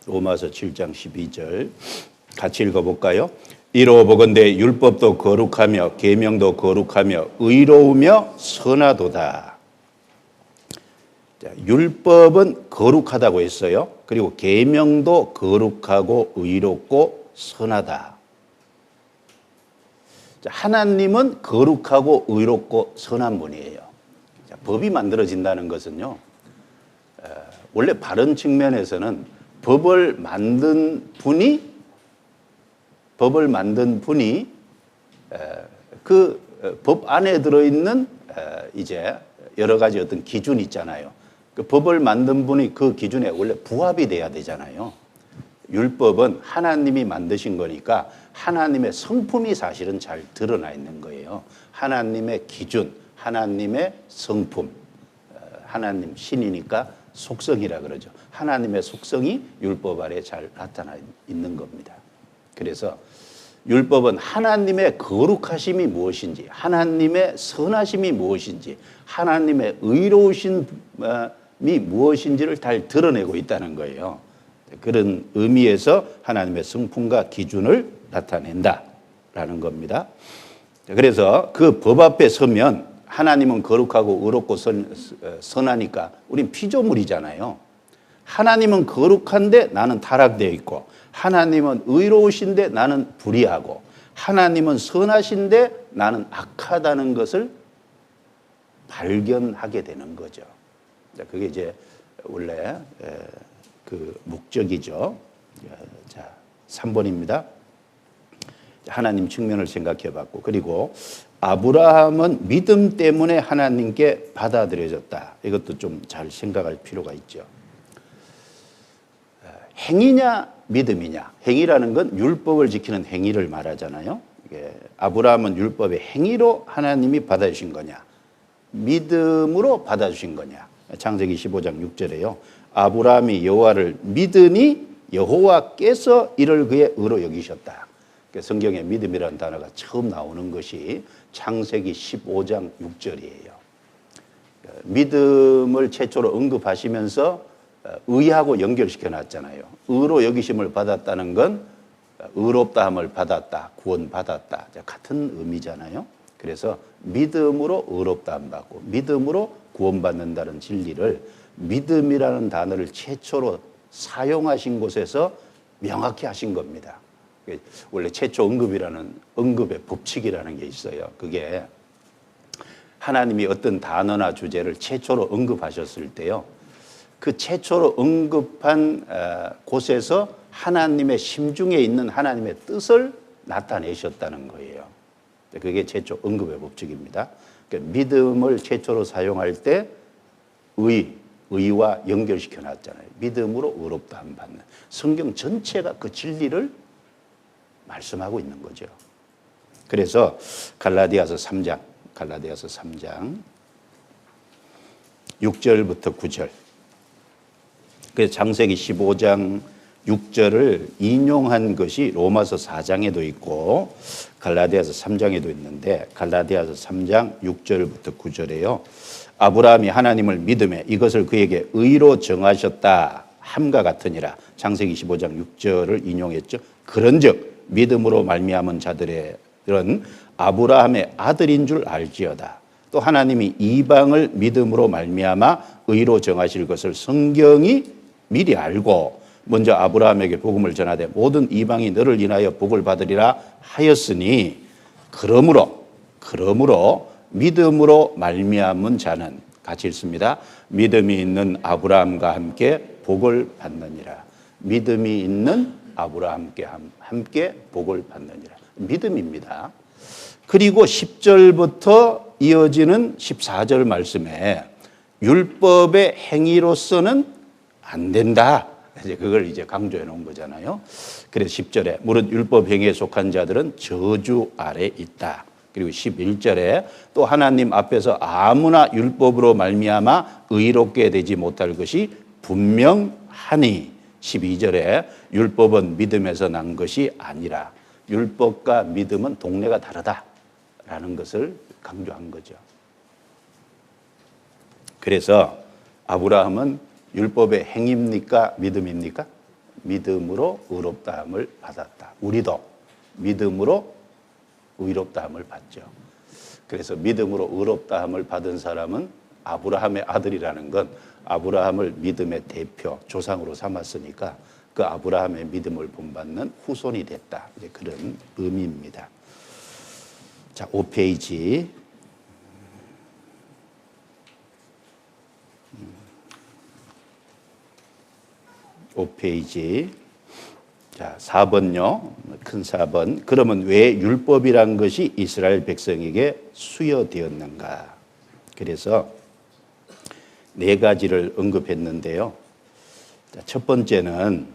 로마서 7장 12절 같이 읽어볼까요? 이로 보건대 율법도 거룩하며 계명도 거룩하며 의로우며 선하도다. 자, 율법은 거룩하다고 했어요. 그리고 계명도 거룩하고 의롭고 선하다. 자, 하나님은 거룩하고 의롭고 선한 분이에요. 자, 법이 만들어진다는 것은요. 원래 바른 측면에서는 법을 만든 분이 그 법 안에 들어있는 이제 여러 가지 어떤 기준이 있잖아요. 그 법을 만든 분이 그 기준에 원래 부합이 돼야 되잖아요. 율법은 하나님이 만드신 거니까 하나님의 성품이 사실은 잘 드러나 있는 거예요. 하나님의 기준, 하나님의 성품, 하나님 신이니까 속성이라 그러죠. 하나님의 속성이 율법 아래 잘 나타나 있는 겁니다. 그래서 율법은 하나님의 거룩하심이 무엇인지, 하나님의 선하심이 무엇인지, 하나님의 의로우심이 무엇인지를 잘 드러내고 있다는 거예요. 그런 의미에서 하나님의 성품과 기준을 나타낸다라는 겁니다. 그래서 그 법 앞에 서면 하나님은 거룩하고 의롭고 선하니까 우린 피조물이잖아요. 하나님은 거룩한데 나는 타락되어 있고, 하나님은 의로우신데 나는 불의하고, 하나님은 선하신데 나는 악하다는 것을 발견하게 되는 거죠. 그게 이제 원래 그 목적이죠. 자, 3번입니다. 하나님 측면을 생각해 봤고, 그리고 아브라함은 믿음 때문에 하나님께 받아들여졌다. 이것도 좀 잘 생각할 필요가 있죠. 행위냐 믿음이냐. 행위라는 건 율법을 지키는 행위를 말하잖아요. 아브라함은 율법의 행위로 하나님이 받아주신 거냐, 믿음으로 받아주신 거냐. 창세기 15장 6절에요. 아브라함이 여호와를 믿으니 여호와께서 이를 그의 의로 여기셨다. 성경에 믿음이라는 단어가 처음 나오는 것이 창세기 15장 6절이에요. 믿음을 최초로 언급하시면서 의하고 연결시켜 놨잖아요. 의로 여기심을 받았다는 건 의롭다함을 받았다, 구원받았다, 같은 의미잖아요. 그래서 믿음으로 의롭다함 받고 믿음으로 구원받는다는 진리를 믿음이라는 단어를 최초로 사용하신 곳에서 명확히 하신 겁니다. 원래 최초 언급이라는 언급의 법칙이라는 게 있어요. 그게 하나님이 어떤 단어나 주제를 최초로 언급하셨을 때요, 그 최초로 언급한 곳에서 하나님의 심중에 있는 하나님의 뜻을 나타내셨다는 거예요. 그게 최초 언급의 법칙입니다. 그러니까 믿음을 최초로 사용할 때 의와 연결시켜 놨잖아요. 믿음으로 의롭다함 받는. 성경 전체가 그 진리를 말씀하고 있는 거죠. 그래서 갈라디아서 3장 6절부터 9절. 그래서 창세기 15장 6절을 인용한 것이 로마서 4장에도 있고 갈라디아서 3장에도 있는데, 갈라디아서 3장 6절부터 9절에요. 아브라함이 하나님을 믿음에 이것을 그에게 의로 정하셨다 함과 같으니라. 창세기 15장 6절을 인용했죠. 그런즉 믿음으로 말미암은 자들은 아브라함의 아들인 줄 알지어다. 또 하나님이 이방을 믿음으로 말미암아 의로 정하실 것을 성경이 미리 알고 먼저 아브라함에게 복음을 전하되 모든 이방이 너를 인하여 복을 받으리라 하였으니, 그러므로 믿음으로 말미암은 자는, 같이 읽습니다. 믿음이 있는 아브라함과 함께 복을 받느니라. 믿음이 있는 아브라함과 함께 복을 받느니라. 믿음입니다. 그리고 10절부터 이어지는 14절 말씀에 율법의 행위로서는 안 된다. 그걸 이제 강조해 놓은 거잖아요. 그래서 10절에 무릇 율법 행위에 속한 자들은 저주 아래 있다. 그리고 11절에 또 하나님 앞에서 아무나 율법으로 말미암아 의롭게 되지 못할 것이 분명하니, 12절에 율법은 믿음에서 난 것이 아니라 율법과 믿음은 동네가 다르다라는 것을 강조한 거죠. 그래서 아브라함은 율법의 행위입니까? 믿음입니까? 믿음으로 의롭다함을 받았다. 우리도 믿음으로 의롭다함을 받죠. 그래서 믿음으로 의롭다함을 받은 사람은 아브라함의 아들이라는 건 아브라함을 믿음의 대표, 조상으로 삼았으니까 그 아브라함의 믿음을 본받는 후손이 됐다. 이제 그런 의미입니다. 자, 5페이지. 5페이지. 자, 4번요. 큰 4번. 그러면 왜 율법이란 것이 이스라엘 백성에게 수여되었는가? 그래서 네 가지를 언급했는데요. 자, 첫 번째는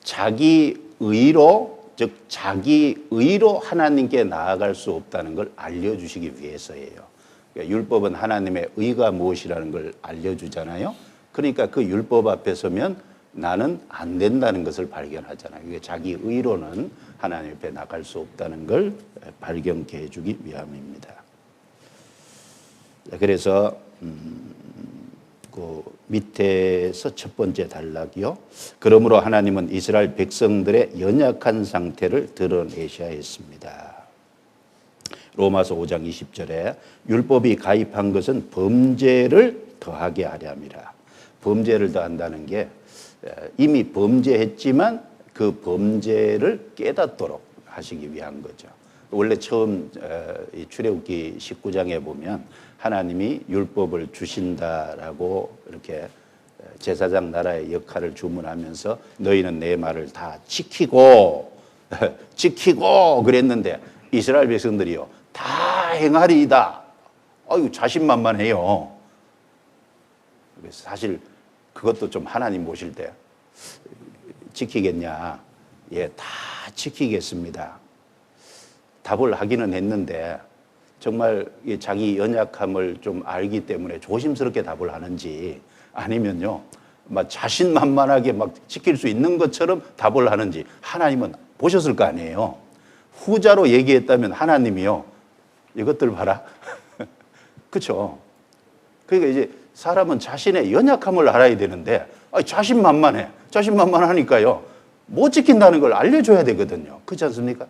자기 의로, 즉 자기 의로 하나님께 나아갈 수 없다는 걸 알려주시기 위해서예요. 그러니까 율법은 하나님의 의가 무엇이라는 걸 알려주잖아요. 그러니까 그 율법 앞에 서면 나는 안 된다는 것을 발견하잖아요. 이게 자기 의로는 하나님 앞에 나갈 수 없다는 걸 발견케 해주기 위함입니다. 그래서 그 밑에서 첫 번째 단락이요. 그러므로 하나님은 이스라엘 백성들의 연약한 상태를 드러내셔야 했습니다. 로마서 5장 20절에 율법이 가입한 것은 범죄를 더하게 하려 함이라. 범죄를 더한다는 게 이미 범죄했지만 그 범죄를 깨닫도록 하시기 위한 거죠. 원래 처음 출애굽기 19장에 보면 하나님이 율법을 주신다라고 이렇게 제사장 나라의 역할을 주문하면서 너희는 내 말을 다 지키고 그랬는데 이스라엘 백성들이요 다 행하리이다. 아유 자신만만해요. 그래서 사실 그것도 좀 하나님 모실 때 지키겠냐? 예, 다 지키겠습니다. 답을 하기는 했는데 정말 자기 연약함을 좀 알기 때문에 조심스럽게 답을 하는지 아니면요 막 자신만만하게 막 지킬 수 있는 것처럼 답을 하는지 하나님은 보셨을 거 아니에요. 후자로 얘기했다면 하나님이요 이것들 봐라. 그렇죠? 그러니까 이제 사람은 자신의 연약함을 알아야 되는데 자신만만하니까요 못 지킨다는 걸 알려줘야 되거든요. 그렇지 않습니까?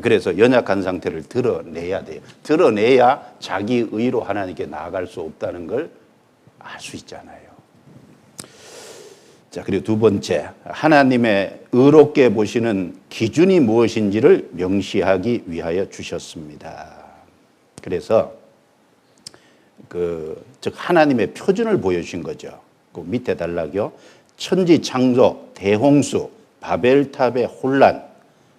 그래서 연약한 상태를 드러내야 돼요. 드러내야 자기 의로 하나님께 나아갈 수 없다는 걸 알 수 있잖아요. 자, 그리고 두 번째, 하나님의 의롭게 보시는 기준이 무엇인지를 명시하기 위하여 주셨습니다. 그래서 즉 하나님의 표준을 보여주신 거죠. 그 밑에 단락이요. 천지 창조, 대홍수, 바벨탑의 혼란,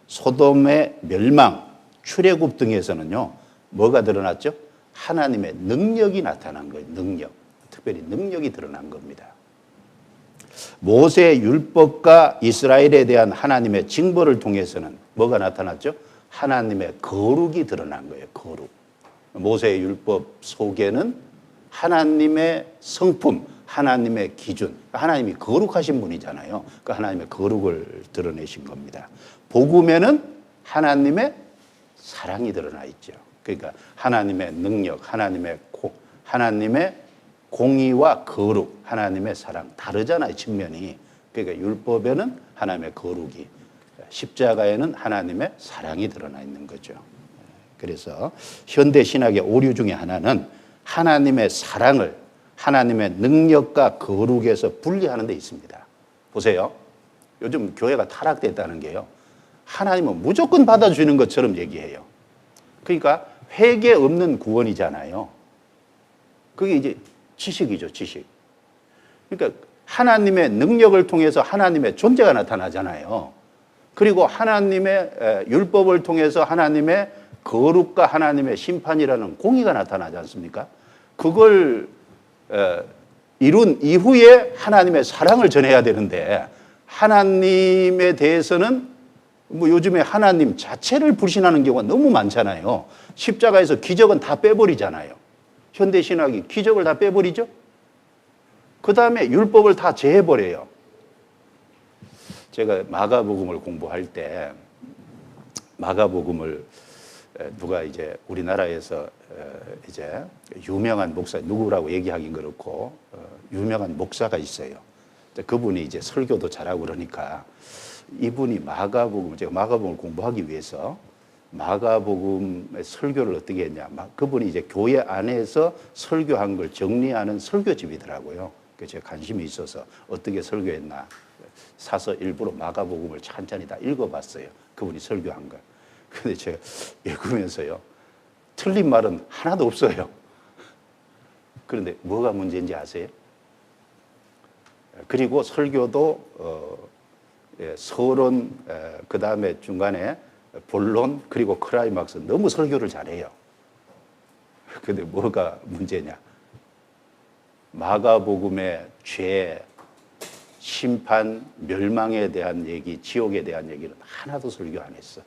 소돔의 멸망, 출애굽 등에서는요. 뭐가 드러났죠? 하나님의 능력이 나타난 거예요. 능력. 특별히 능력이 드러난 겁니다. 모세의 율법과 이스라엘에 대한 하나님의 징벌을 통해서는 뭐가 나타났죠? 하나님의 거룩이 드러난 거예요. 거룩. 모세의 율법 속에는 하나님의 성품, 하나님의 기준, 하나님이 거룩하신 분이잖아요. 그 하나님의 거룩을 드러내신 겁니다. 복음에는 하나님의 사랑이 드러나 있죠. 그러니까 하나님의 능력, 하나님의 공의와 거룩, 하나님의 사랑 다르잖아요. 측면이. 그러니까 율법에는 하나님의 거룩이, 십자가에는 하나님의 사랑이 드러나 있는 거죠. 그래서 현대 신학의 오류 중에 하나는 하나님의 사랑을 하나님의 능력과 거룩에서 분리하는 데 있습니다. 보세요. 요즘 교회가 타락됐다는 게요. 하나님은 무조건 받아주는 것처럼 얘기해요. 그러니까 회개 없는 구원이잖아요. 그게 이제 지식이죠, 지식. 그러니까 하나님의 능력을 통해서 하나님의 존재가 나타나잖아요. 그리고 하나님의 율법을 통해서 하나님의 거룩과 하나님의 심판이라는 공의가 나타나지 않습니까? 그걸 이룬 이후에 하나님의 사랑을 전해야 되는데 하나님에 대해서는 뭐 요즘에 하나님 자체를 불신하는 경우가 너무 많잖아요. 십자가에서 기적은 다 빼버리잖아요. 현대신학이 기적을 다 빼버리죠. 그 다음에 율법을 다 제해버려요. 제가 마가복음을 공부할 때 마가복음을 누가 이제 우리나라에서 이제 유명한 목사, 누구라고 얘기하긴 그렇고 유명한 목사가 있어요. 그분이 이제 설교도 잘하고 그러니까 이분이 제가 마가복음을 공부하기 위해서 마가복음의 설교를 어떻게 했냐. 그분이 이제 교회 안에서 설교한 걸 정리하는 설교집이더라고요. 그래서 제가 관심이 있어서 어떻게 설교했나 사서 일부러 마가복음을 찬찬히 다 읽어봤어요. 그분이 설교한 걸. 근데 제가 읽으면서요. 틀린 말은 하나도 없어요. 그런데 뭐가 문제인지 아세요? 그리고 설교도 서론, 그 다음에 중간에 본론, 그리고 클라이막스 너무 설교를 잘해요. 근데 뭐가 문제냐? 마가복음의 죄, 심판, 멸망에 대한 얘기, 지옥에 대한 얘기는 하나도 설교 안 했어.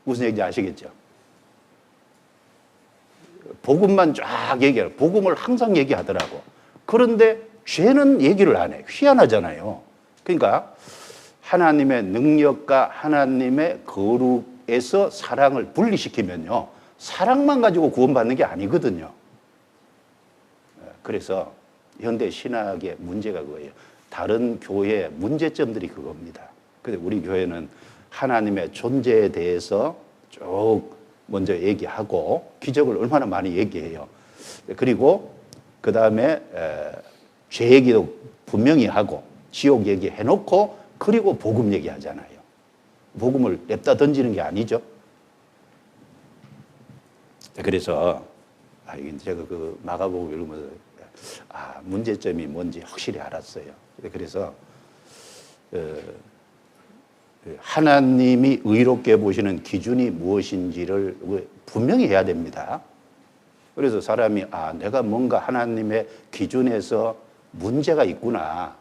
무슨 얘기인지 아시겠죠? 복음만 쫙 얘기해요. 복음을 항상 얘기하더라고. 그런데 죄는 얘기를 안 해. 희한하잖아요. 그러니까 하나님의 능력과 하나님의 거룩에서 사랑을 분리시키면요. 사랑만 가지고 구원받는 게 아니거든요. 그래서 현대 신학의 문제가 그거예요. 다른 교회의 문제점들이 그겁니다. 근데 우리 교회는 하나님의 존재에 대해서 쭉 먼저 얘기하고 기적을 얼마나 많이 얘기해요. 그리고 그 다음에 죄 얘기도 분명히 하고 지옥 얘기해놓고 그리고 복음 얘기하잖아요. 복음을 냅다 던지는 게 아니죠. 그래서 제가 그 마가복음 읽으면서 문제점이 뭔지 확실히 알았어요. 그래서 하나님이 의롭게 보시는 기준이 무엇인지를 분명히 해야 됩니다. 그래서 사람이 내가 뭔가 하나님의 기준에서 문제가 있구나,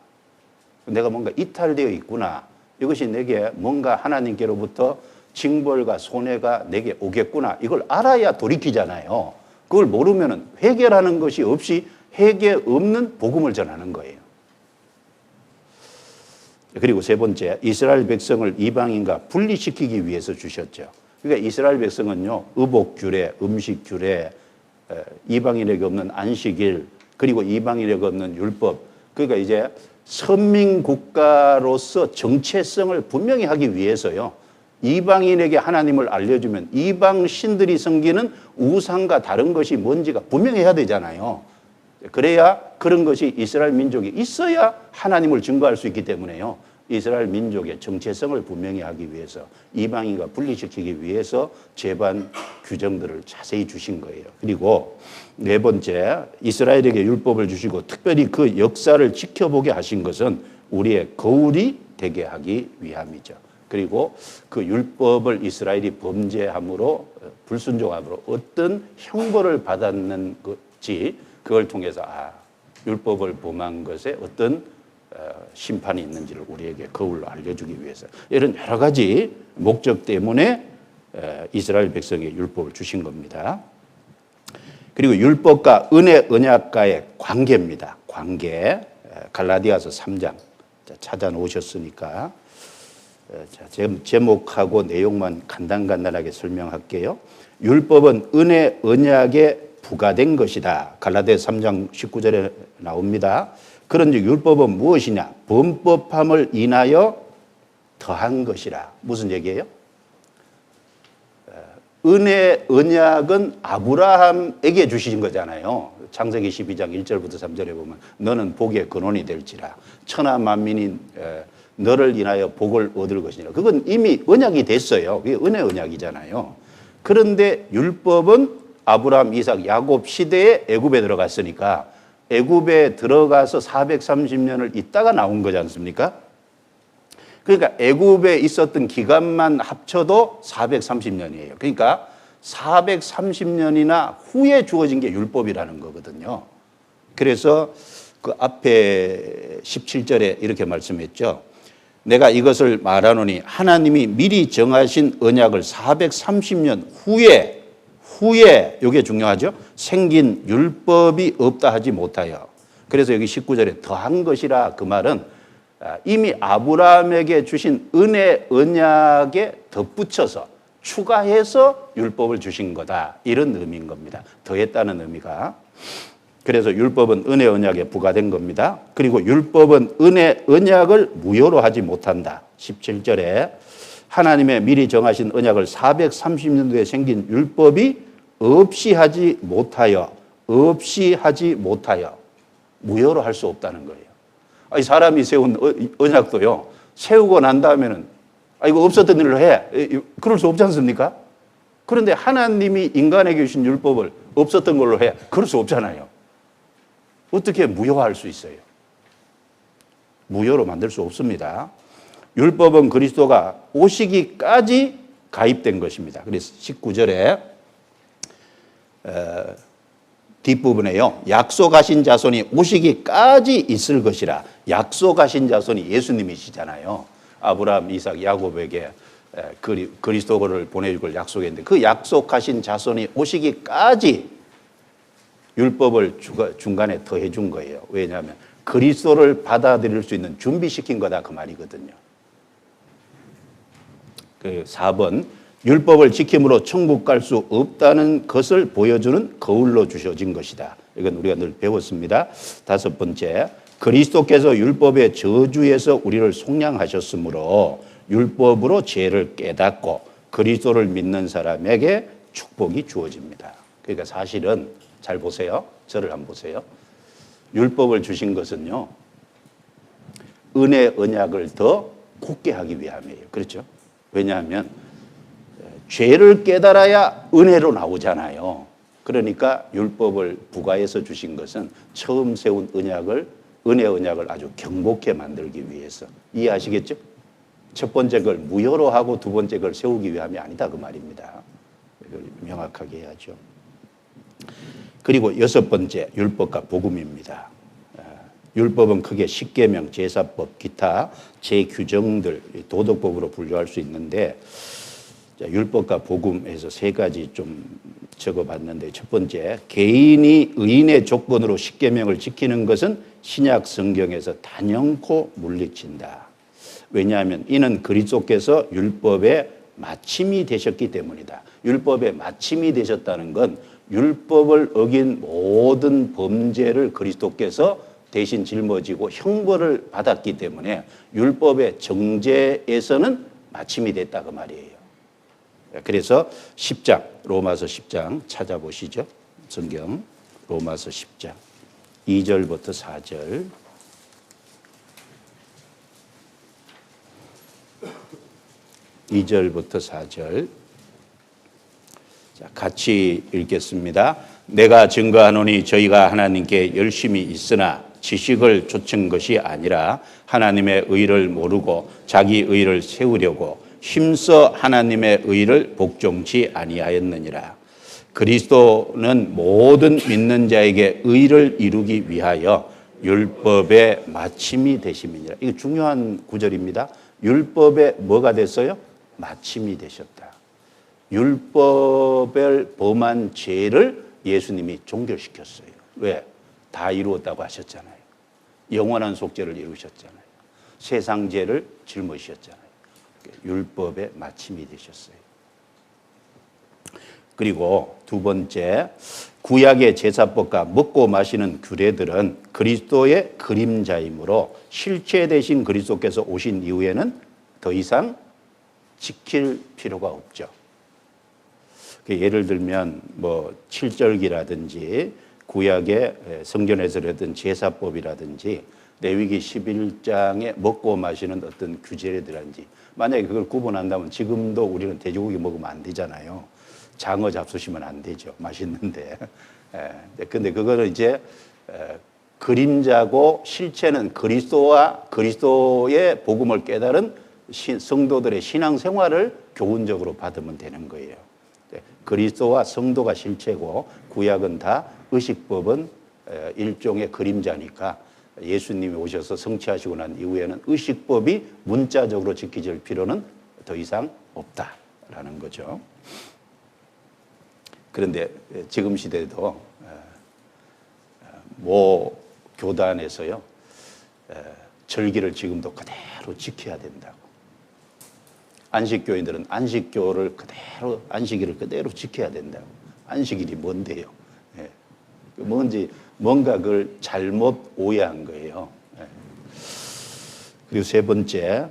내가 뭔가 이탈되어 있구나, 이것이 내게 뭔가 하나님께로부터 징벌과 손해가 내게 오겠구나, 이걸 알아야 돌이키잖아요. 그걸 모르면 회개라는 것이 없이 회개 없는 복음을 전하는 거예요. 그리고 세 번째, 이스라엘 백성을 이방인과 분리시키기 위해서 주셨죠. 그러니까 이스라엘 백성은요, 의복 규례, 음식 규례, 이방인에게 없는 안식일, 그리고 이방인에게 없는 율법, 그러니까 이제 선민 국가로서 정체성을 분명히 하기 위해서요, 이방인에게 하나님을 알려주면 이방 신들이 섬기는 우상과 다른 것이 뭔지가 분명해야 되잖아요. 그래야 그런 것이 이스라엘 민족이 있어야 하나님을 증거할 수 있기 때문에요. 이스라엘 민족의 정체성을 분명히 하기 위해서, 이방인과 분리시키기 위해서 제반 규정들을 자세히 주신 거예요. 그리고 네 번째, 이스라엘에게 율법을 주시고 특별히 그 역사를 지켜보게 하신 것은 우리의 거울이 되게 하기 위함이죠. 그리고 그 율법을 이스라엘이 범죄함으로, 불순종함으로 어떤 형벌을 받았는지, 그걸 통해서 율법을 범한 것에 어떤 심판이 있는지를 우리에게 거울로 알려주기 위해서, 이런 여러 가지 목적 때문에 이스라엘 백성에게 율법을 주신 겁니다. 그리고 율법과 은혜 언약과의 관계입니다. 관계. 갈라디아서 3장 찾아 놓으셨으니까 제목하고 내용만 간단하게 설명할게요. 율법은 은혜 언약에 부과된 것이다. 갈라디아서 3장 19절에 나옵니다. 그런즉 율법은 무엇이냐? 범법함을 인하여 더한 것이라. 무슨 얘기예요? 은혜 언약은 아브라함에게 주신 거잖아요. 창세기 12장 1절부터 3절에 보면 너는 복의 근원이 될지라, 천하 만민이 너를 인하여 복을 얻을 것이니라. 그건 이미 언약이 됐어요. 그게 은혜 언약이잖아요. 그런데 율법은 아브라함, 이삭, 야곱 시대에 애굽에 들어갔으니까 애굽에 들어가서 430년을 있다가 나온 거지 않습니까? 그러니까 애굽에 있었던 기간만 합쳐도 430년이에요. 그러니까 430년이나 후에 주어진 게 율법이라는 거거든요. 그래서 그 앞에 17절에 이렇게 말씀했죠. 내가 이것을 말하노니 하나님이 미리 정하신 언약을 430년 후에, 이게 중요하죠. 생긴 율법이 없다 하지 못하여. 그래서 여기 19절에 더한 것이라, 그 말은 이미 아브라함에게 주신 은혜 언약에 덧붙여서 추가해서 율법을 주신 거다, 이런 의미인 겁니다. 더했다는 의미가. 그래서 율법은 은혜 언약에 부과된 겁니다. 그리고 율법은 은혜 언약을 무효로 하지 못한다. 17절에 하나님의 미리 정하신 언약을 430년도에 생긴 율법이 없이 하지 못하여 무효로 할 수 없다는 거예요. 아니, 사람이 세운 언약도요, 세우고 난 다음에는 이거 없었던 일로 해, 그럴 수 없지 않습니까? 그런데 하나님이 인간에게 주신 율법을 없었던 걸로 해, 그럴 수 없잖아요. 어떻게 무효화할 수 있어요? 무효로 만들 수 없습니다. 율법은 그리스도가 오시기까지 가입된 것입니다. 그래서 19절에 뒷부분에요, 약속하신 자손이 오시기까지 있을 것이라. 약속하신 자손이 예수님이시잖아요. 아브라함, 이삭, 야곱에게 그리스도를 보내줄 걸 약속했는데, 그 약속하신 자손이 오시기까지 율법을 중간에 더해 준 거예요. 왜냐하면 그리스도를 받아들일 수 있는 준비시킨 거다, 그 말이거든요. 그 4번, 율법을 지킴으로 천국 갈 수 없다는 것을 보여주는 거울로 주셔진 것이다. 이건 우리가 늘 배웠습니다. 5번째, 그리스도께서 율법의 저주에서 우리를 속량하셨으므로 율법으로 죄를 깨닫고 그리스도를 믿는 사람에게 축복이 주어집니다. 그러니까 사실은 잘 보세요. 저를 한번 보세요. 율법을 주신 것은요, 은혜 언약을 더 굳게 하기 위함이에요. 그렇죠? 왜냐하면 죄를 깨달아야 은혜로 나오잖아요. 그러니까 율법을 부과해서 주신 것은 처음 세운 은혜 언약을 아주 경복해 만들기 위해서. 이해하시겠죠? 첫 번째 걸 무효로 하고 두 번째 걸 세우기 위함이 아니다 그 말입니다. 이걸 명확하게 해야죠. 그리고 여섯 번째 율법과 복음입니다. 율법은 크게 십계명, 제사법, 기타 제규정들 도덕법으로 분류할 수 있는데 율법과 복음에서 세 가지 좀 적어봤는데 첫 번째, 개인이 의인의 조건으로 십계명을 지키는 것은 신약 성경에서 단연코 물리친다. 왜냐하면 이는 그리스도께서 율법의 마침이 되셨기 때문이다. 율법의 마침이 되셨다는 건 율법을 어긴 모든 범죄를 그리스도께서 대신 짊어지고 형벌을 받았기 때문에 율법의 정죄에서는 마침이 됐다 그 말이에요. 그래서 10장, 로마서 10장 찾아보시죠. 성경 로마서 10장 2절부터 4절. (2절부터 4절) 자, 같이 읽겠습니다. 내가 증거하노니 저희가 하나님께 열심히 있으나 지식을 좇은 것이 아니라 하나님의 의를 모르고 자기 의를 세우려고 힘써 하나님의 의를 복종치 아니하였느니라. 그리스도는 모든 믿는 자에게 의를 이루기 위하여 율법의 마침이 되심이니라. 이거 중요한 구절입니다. 율법의 뭐가 됐어요? 마침이 되셨다. 율법을 범한 죄를 예수님이 종결시켰어요. 왜? 다 이루었다고 하셨잖아요. 영원한 속죄를 이루셨잖아요. 세상 죄를 짊어지셨잖아요. 율법의 마침이 되셨어요. 그리고 두 번째, 구약의 제사법과 먹고 마시는 규례들은 그리스도의 그림자이므로 실체 되신 그리스도께서 오신 이후에는 더 이상 지킬 필요가 없죠. 예를 들면 뭐 칠절기라든지 구약의 성전에서라든 제사법이라든지 레위기 11장에 먹고 마시는 어떤 규제라든지 만약에 그걸 구분한다면 지금도 우리는 돼지고기 먹으면 안 되잖아요. 장어 잡수시면 안 되죠. 맛있는데. 근데 그거는 이제 그림자고 실체는 그리스도와 그리스도의 복음을 깨달은 성도들의 신앙생활을 교훈적으로 받으면 되는 거예요. 그리스도와 성도가 실체고 구약은 다 의식법은 일종의 그림자니까 예수님이 오셔서 성취하시고 난 이후에는 의식법이 문자적으로 지켜질 필요는 더 이상 없다라는 거죠. 그런데 지금 시대도 모 교단에서요 절기를 지금도 그대로 지켜야 된다고. 안식교인들은 안식교를 그대로 안식일을 그대로 지켜야 된다고. 안식일이 뭔데요? 뭔가 그걸 잘못 오해한 거예요. 그리고 세 번째,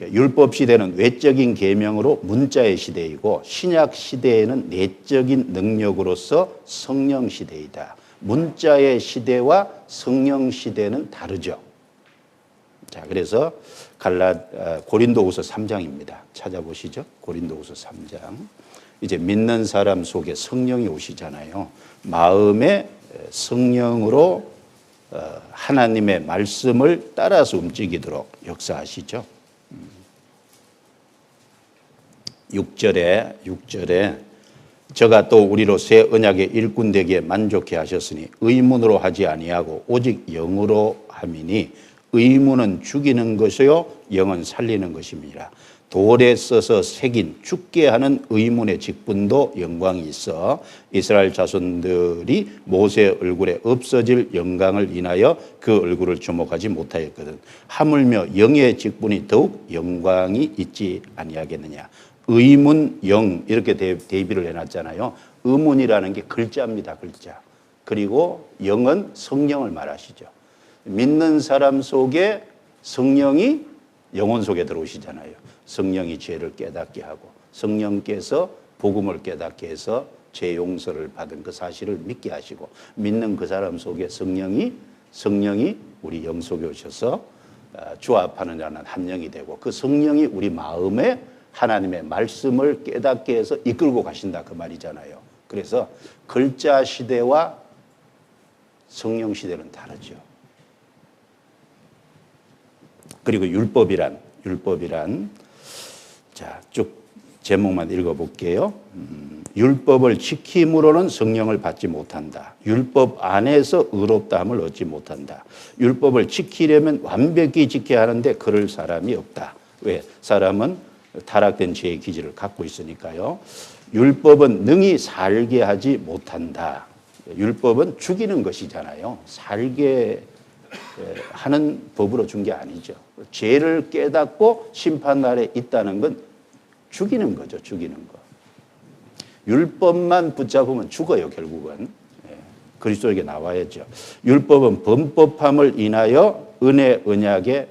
율법 시대는 외적인 계명으로 문자의 시대이고 신약 시대에는 내적인 능력으로서 성령 시대이다. 문자의 시대와 성령 시대는 다르죠. 자, 그래서 고린도후서 3장입니다. 찾아보시죠. 고린도후서 3장. 이제 믿는 사람 속에 성령이 오시잖아요. 마음의 성령으로 하나님의 말씀을 따라서 움직이도록 역사하시죠. 6절에 저가 또 우리로 새 언약의 일꾼 되기에 만족해 하셨으니 의문으로 하지 아니하고 오직 영으로 함이니 의문은 죽이는 것이요 영은 살리는 것입니다. 돌에 써서 새긴 죽게 하는 의문의 직분도 영광이 있어 이스라엘 자손들이 모세 얼굴에 없어질 영광을 인하여 그 얼굴을 주목하지 못하였거든. 하물며 영의 직분이 더욱 영광이 있지 아니하겠느냐. 의문, 영 이렇게 대비를 해놨잖아요. 의문이라는 게 글자입니다. 글자. 그리고 영은 성령을 말하시죠. 믿는 사람 속에 성령이 영혼 속에 들어오시잖아요. 성령이 죄를 깨닫게 하고 성령께서 복음을 깨닫게 해서 죄 용서를 받은 그 사실을 믿게 하시고 믿는 그 사람 속에 성령이 우리 영 속에 오셔서 조합하는 자는 한 영이 되고 그 성령이 우리 마음에 하나님의 말씀을 깨닫게 해서 이끌고 가신다 그 말이잖아요. 그래서 글자 시대와 성령 시대는 다르죠. 그리고 율법이란 자, 쭉 제목만 읽어볼게요. 율법을 지킴으로는 성령을 받지 못한다. 율법 안에서 의롭다함을 얻지 못한다. 율법을 지키려면 완벽히 지켜야 하는데 그럴 사람이 없다. 왜? 사람은 타락된 죄의 기질을 갖고 있으니까요. 율법은 능히 살게 하지 못한다. 율법은 죽이는 것이잖아요. 살게 하는 법으로 준 게 아니죠. 죄를 깨닫고 심판날에 있다는 건 죽이는 거죠. 죽이는 거. 율법만 붙잡으면 죽어요. 결국은. 그리스도에게 나와야죠. 율법은 범법함을 인하여 은혜 언약에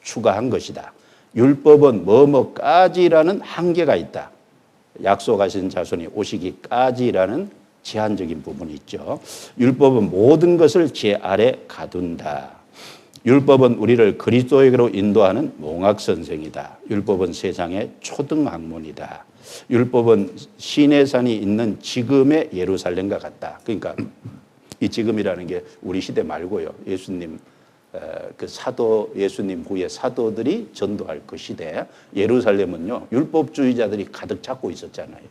추가한 것이다. 율법은 뭐뭐까지라는 한계가 있다. 약속하신 자손이 오시기까지라는 제한적인 부분이 있죠. 율법은 모든 것을 제 아래 가둔다. 율법은 우리를 그리스도에게로 인도하는 몽학선생이다. 율법은 세상의 초등학문이다. 율법은 시내산이 있는 지금의 예루살렘과 같다. 그러니까 이 지금이라는 게 우리 시대 말고요. 예수님 그 사도 예수님 후에 사도들이 전도할 그 시대 예루살렘은요. 율법주의자들이 가득 잡고 있었잖아요.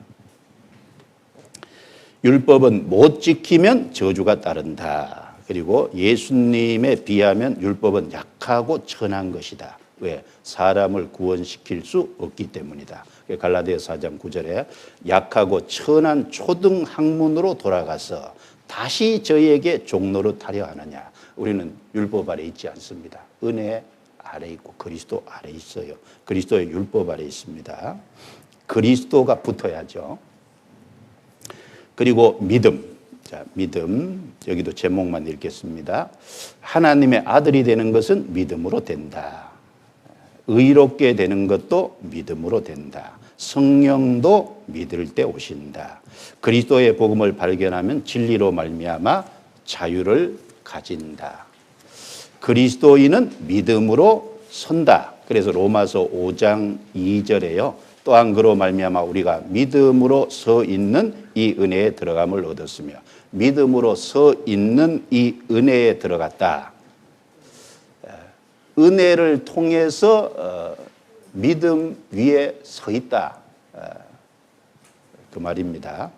율법은 못 지키면 저주가 따른다. 그리고 예수님에 비하면 율법은 약하고 천한 것이다. 왜? 사람을 구원시킬 수 없기 때문이다. 갈라디아서 4장 9절에 약하고 천한 초등학문으로 돌아가서 다시 저희에게 종로로 타려 하느냐. 우리는 율법 아래 있지 않습니다. 은혜 아래 있고 그리스도 아래 있어요. 그리스도의 율법 아래 있습니다. 그리스도가 붙어야죠. 그리고 믿음. 자, 믿음. 여기도 제목만 읽겠습니다. 하나님의 아들이 되는 것은 믿음으로 된다. 의롭게 되는 것도 믿음으로 된다. 성령도 믿을 때 오신다. 그리스도의 복음을 발견하면 진리로 말미암아 자유를 가진다. 그리스도인은 믿음으로 선다. 그래서 로마서 5장 2절에요. 또한 그로 말미암아 우리가 믿음으로 서 있는 이 은혜에 들어감을 얻었으며 믿음으로 서 있는 이 은혜에 들어갔다. 은혜를 통해서 믿음 위에 서 있다. 그 말입니다.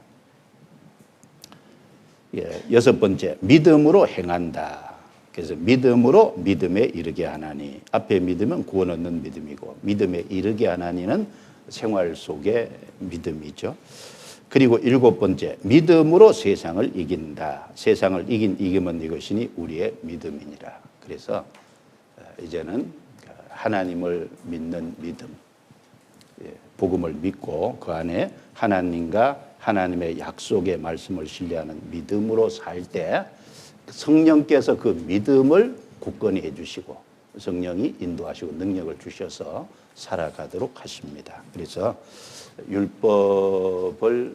여섯 번째, 믿음으로 행한다. 그래서 믿음으로 믿음에 이르게 하나니. 앞에 믿음은 구원 얻는 믿음이고 믿음에 이르게 하나니는 생활 속의 믿음이죠. 그리고 일곱 번째, 믿음으로 세상을 이긴다. 세상을 이기면 이것이니 우리의 믿음이니라. 그래서 이제는 하나님을 믿는 믿음, 복음을 믿고 그 안에 하나님과 하나님의 약속의 말씀을 신뢰하는 믿음으로 살 때 성령께서 그 믿음을 굳건히 해주시고 성령이 인도하시고 능력을 주셔서 살아가도록 하십니다. 그래서 율법을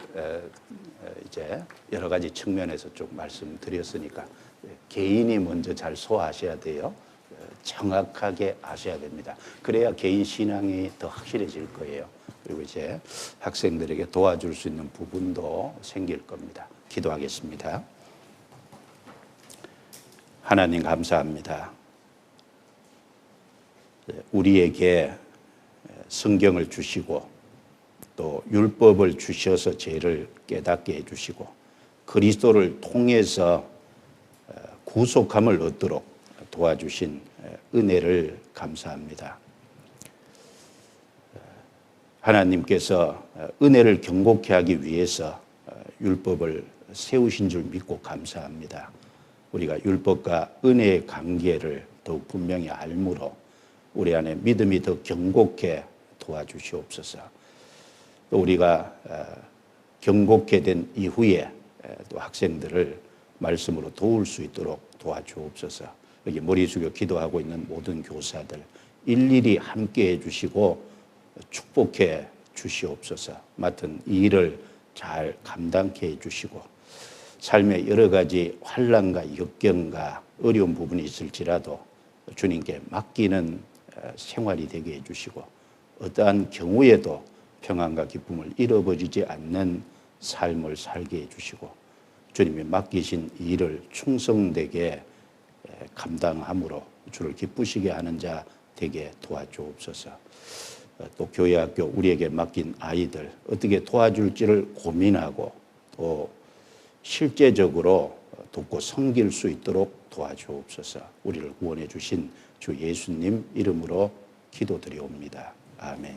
이제 여러 가지 측면에서 좀 말씀드렸으니까 개인이 먼저 잘 소화하셔야 돼요. 정확하게 아셔야 됩니다. 그래야 개인 신앙이 더 확실해질 거예요. 그리고 이제 학생들에게 도와줄 수 있는 부분도 생길 겁니다. 기도하겠습니다. 하나님 감사합니다. 우리에게 성경을 주시고 또 율법을 주셔서 죄를 깨닫게 해주시고 그리스도를 통해서 구속함을 얻도록 도와주신 은혜를 감사합니다. 하나님께서 은혜를 경고케 하기 위해서 율법을 세우신 줄 믿고 감사합니다. 우리가 율법과 은혜의 관계를 더욱 분명히 알므로 우리 안에 믿음이 더 경고케 도와주시옵소서. 또 우리가 경고케 된 이후에 또 학생들을 말씀으로 도울 수 있도록 도와주옵소서. 여기 머리 숙여 기도하고 있는 모든 교사들 일일이 함께 해주시고 축복해 주시옵소서. 맡은 이 일을 잘 감당케 해주시고 삶의 여러 가지 환난과 역경과 어려운 부분이 있을지라도 주님께 맡기는 생활이 되게 해주시고 어떠한 경우에도 평안과 기쁨을 잃어버리지 않는 삶을 살게 해주시고 주님이 맡기신 일을 충성되게 감당함으로 주를 기쁘시게 하는 자 되게 도와주옵소서. 또 교회 학교 우리에게 맡긴 아이들 어떻게 도와줄지를 고민하고 또 실제적으로 돕고 섬길 수 있도록 도와주옵소서. 우리를 구원해 주신 주 예수님 이름으로 기도드리옵니다. 아멘.